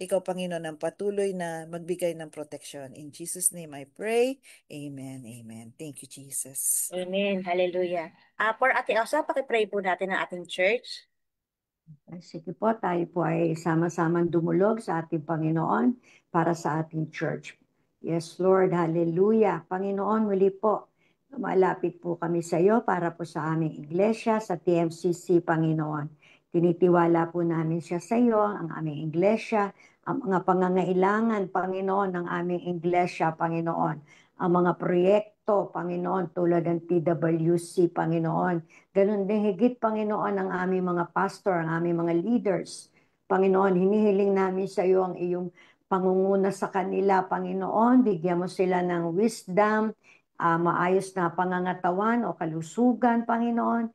Speaker 3: ikaw, Panginoon, ang patuloy na magbigay ng protection. In Jesus' name I pray. Amen. Amen. Thank you, Jesus.
Speaker 8: Amen. Hallelujah. For Ate Elsa, pakipray po natin ang ating church.
Speaker 2: Sige po, tayo po ay sama-samang dumulog sa ating Panginoon para sa ating church. Yes, Lord, hallelujah. Panginoon, muli po, malapit po kami sa iyo para po sa aming iglesia, sa TMCC, Panginoon. Tinitiwala po namin siya sa iyo, ang aming iglesia, ang mga pangangailangan, Panginoon, ng aming iglesia, Panginoon. Ang mga proyekto, Panginoon, tulad ng TWC, Panginoon. Ganun din higit, Panginoon, ang aming mga pastor, ang aming mga leaders. Panginoon, hinihiling namin sa iyo ang iyong pangunguna sa kanila, Panginoon. Bigyan mo sila ng wisdom, maayos na pangangatawan o kalusugan, Panginoon.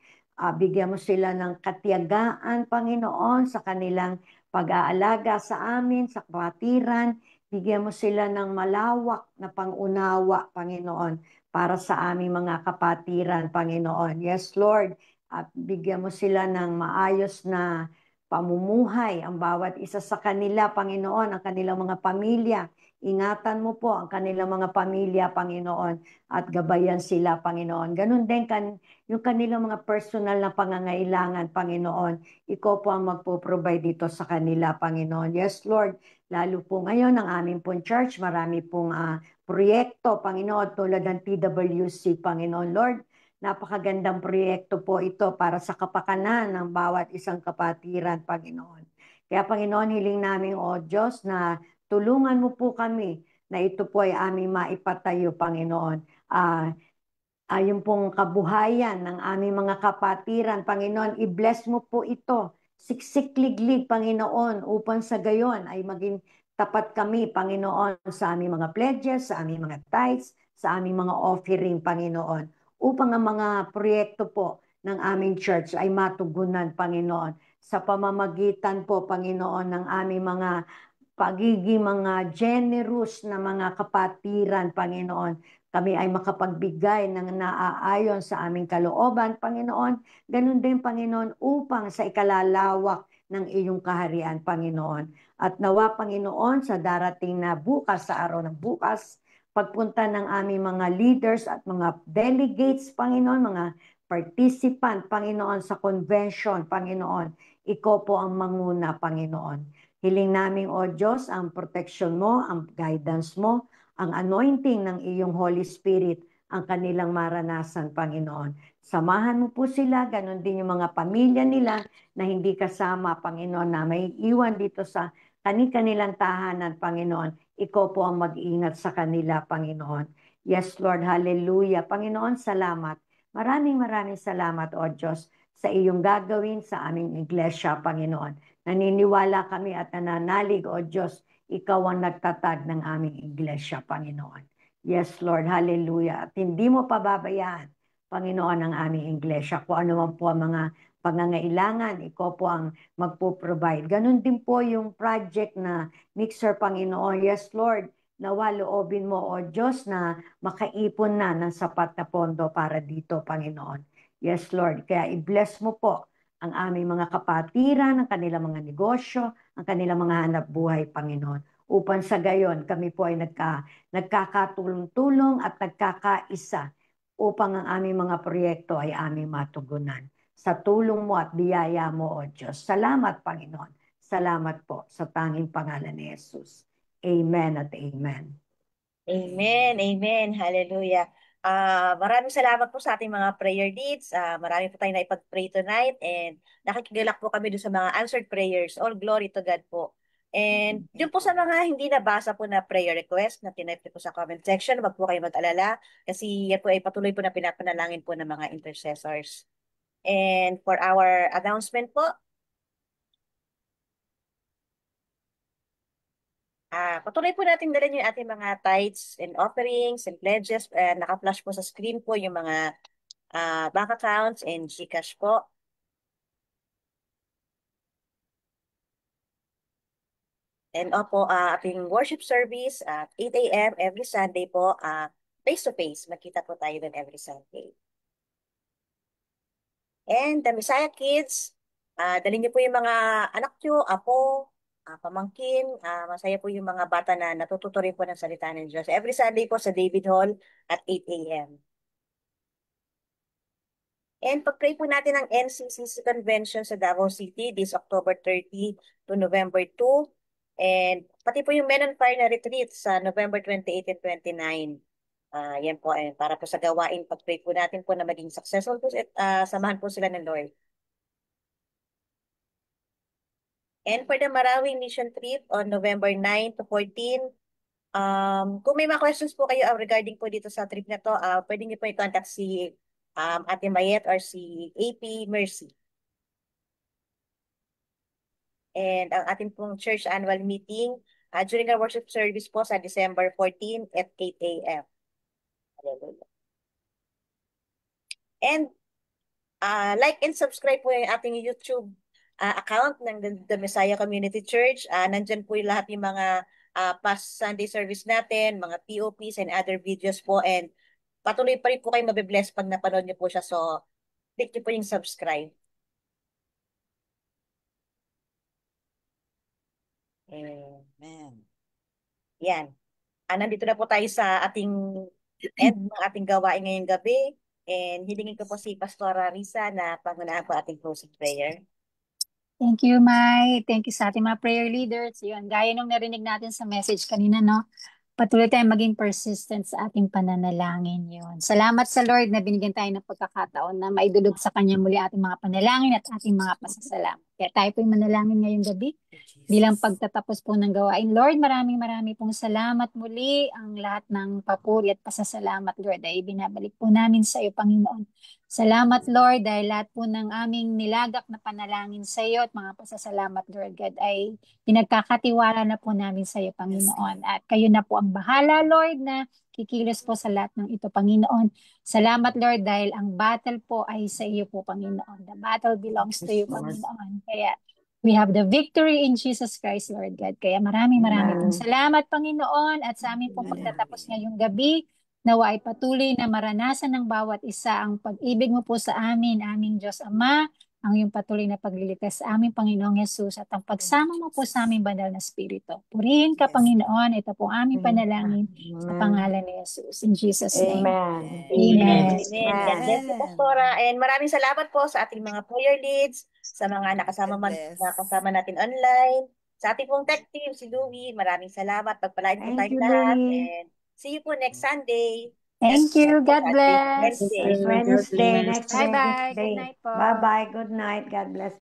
Speaker 2: Bigyan mo sila ng katiyagaan, Panginoon, sa kanilang pag-aalaga sa amin, sa kapatiran. Bigyan mo sila ng malawak na pangunawa, Panginoon, para sa aming mga kapatiran, Panginoon. Yes, Lord, at bigyan mo sila ng maayos na pamumuhay, ang bawat isa sa kanila, Panginoon, ang kanilang mga pamilya. Ingatan mo po ang kanilang mga pamilya, Panginoon, at gabayan sila, Panginoon. Ganun din yung kanilang mga personal na pangangailangan, Panginoon. Ikaw po ang magpo-provide dito sa kanila, Panginoon. Yes, Lord, lalo po ngayon ang aming pong church, marami pong proyekto, Panginoon, tulad ng TWC, Panginoon. Lord, napakagandang proyekto po ito para sa kapakanan ng bawat isang kapatiran, Panginoon. Kaya, Panginoon, hiling namin, O Diyos, na tulungan mo po kami na ito po ay aming maipatayo, Panginoon. Yung pong kabuhayan ng aming mga kapatiran, Panginoon, i-bless mo po ito. Siksikliglig, Panginoon, upang sa gayon ay maging tapat kami, Panginoon, sa aming mga pledges, sa aming mga tithes, sa aming mga offering, Panginoon, upang ang mga proyekto po ng aming church ay matugunan, Panginoon, sa pamamagitan po, Panginoon, ng aming mga pagiging mga generous na mga kapatiran, Panginoon. Kami ay makapagbigay ng naaayon sa aming kalooban, Panginoon. Ganun din, Panginoon, upang sa ikalalawak ng iyong kaharian, Panginoon. At nawa, Panginoon, sa darating na bukas, sa araw ng bukas, pagpunta ng aming mga leaders at mga delegates, Panginoon, mga participant, Panginoon, sa convention, Panginoon. Ikaw po ang manguna, Panginoon. Hiling namin, O Diyos, ang protection mo, ang guidance mo, ang anointing ng iyong Holy Spirit, ang kanilang maranasan, Panginoon. Samahan mo po sila, ganun din yung mga pamilya nila na hindi kasama, Panginoon, na may iwan dito sa kanilang tahanan, Panginoon. Ikaw po ang mag-ingat sa kanila, Panginoon. Yes, Lord, hallelujah. Panginoon, salamat. Maraming salamat, O Diyos, sa iyong gagawin sa aming iglesia, Panginoon. Naniniwala kami at nananalig, O Diyos, ikaw ang nagtatag ng aming iglesia, Panginoon. Yes, Lord, hallelujah. At hindi mo pababayaan, Panginoon, ang aming iglesia. Kung ano man po ang mga pangangailangan, ikaw po ang magpo-provide. Ganun din po yung project na mixer, Panginoon. Yes, Lord, nawa loobin mo, O Diyos, na makaipon na ng sapat na pondo para dito, Panginoon. Yes, Lord. Kaya i-bless mo po ang aming mga kapatiran, ang kanilang mga negosyo, ang kanilang mga hanap buhay, Panginoon. Upang sa gayon, kami po ay nagkakatulong-tulong at nagkakaisa upang ang aming mga proyekto ay aming matugunan. Sa tulong mo at biyaya mo, O Diyos. Salamat, Panginoon. Salamat po sa tanging pangalan ni Jesus. Amen at amen.
Speaker 8: Amen, amen, hallelujah. Maraming salamat po sa ating mga prayer leads. Marami po tayo na ipag-pray tonight and nakikigalak po kami doon sa mga answered prayers. All glory to God po. And yun po sa mga hindi nabasa po na prayer request na tinype po sa comment section, wag po kayo mag-alala kasi yan po ay patuloy po na pinapanalangin po ng mga intercessors. And for our announcement po, patuloy po natin dalhin yung ating mga tithes and offerings and pledges. Naka-flash po sa screen po yung mga bank accounts and GCash po. And opo, ating worship service at 8 a.m. every Sunday po, face-to-face. Magkita po tayo doon every Sunday. And the Messiah Kids, dalhin niyo po yung mga anak niyo, apo, pamangkin. Masaya po yung mga bata na natututo rin po ng salita ng Diyos. Every Sunday po sa David Hall at 8 a.m. And pag-pray po natin ang NCCC Convention sa Davao City this October 30 to November 2. And pati po yung Men on Fire na retreat sa November 28 and 29. Yan po, para po sa gawain, pag-pray po natin po na maging successful po at samahan po sila ng Lord. And for the Marawi Mission Trip on November 9 to 14, kung may mga questions po kayo regarding po dito sa trip na to, pwede niyo po i-contact si Ate Mayet or si AP Mercy. And ang ating pong church annual meeting during our worship service po sa December 14 at 8 a.m. And like and subscribe po yung ating YouTube account ng The Messiah Community Church. Nandyan po yung lahat yung mga past Sunday service natin, mga POPs and other videos po. And patuloy pa rin po kayo mabibless pag napanood niyo po siya. So, click niyo po yung subscribe.
Speaker 3: Amen.
Speaker 8: Yan. Nandito na po tayo sa ating end ng ating gawain ngayong gabi. And hilingin ko po si Pastora Risa na pangunahan po ating closing prayer.
Speaker 5: Thank you, Mai. Thank you sa ating mga prayer leaders. Yun, gaya nung narinig natin sa message kanina, no? Patuloy tayong maging persistent sa ating pananalangin yun. Salamat sa Lord na binigyan tayo ng pagkakataon na maidulog sa Kanya muli ating mga panalangin at ating mga pasasalamat. Kaya tayo po'y manalangin ngayong gabi bilang pagtatapos po ng gawain. Lord, maraming pong salamat muli. Ang lahat ng papuri at pasasalamat, Lord, ay binabalik po namin sa iyo, Panginoon. Salamat, Lord, dahil lahat po ng aming nilagak na panalangin sa iyo at mga pasasalamat, Lord God, ay pinagkakatiwala na po namin sa iyo, Panginoon. At kayo na po ang bahala, Lord, na kikilos po sa lahat ng ito, Panginoon. Salamat, Lord, dahil ang battle po ay sa iyo po, Panginoon. The battle belongs to you, Panginoon. Kaya we have the victory in Jesus Christ, Lord God. Kaya maraming pong salamat, Panginoon, at sa amin po pagtatapos ngayong gabi, nawa ay patuloy na maranasan ng bawat isa ang pag-ibig mo po sa amin, aming Diyos Ama, ang iyong patuloy na pagliligtas sa aming Panginoong Yesus at ang pagsama mo po sa aming banal na Espiritu. Purihin ka, Panginoon. Ito po aming panalangin sa pangalan ni Yesus. In Jesus' name.
Speaker 2: Amen.
Speaker 8: Amen. God bless you, Pastora. And maraming salamat po sa ating mga prayer leads, sa mga nakasama natin online, sa ating pong tech team, si Louie. Maraming salamat. Pagpalain po tayong lahat. And see you po next Sunday.
Speaker 5: Thank you. God bless.
Speaker 8: Wednesday.
Speaker 2: Wednesday, next
Speaker 5: Bye-bye.
Speaker 2: Wednesday.
Speaker 5: Good night po.
Speaker 2: Bye-bye. Good night. God bless.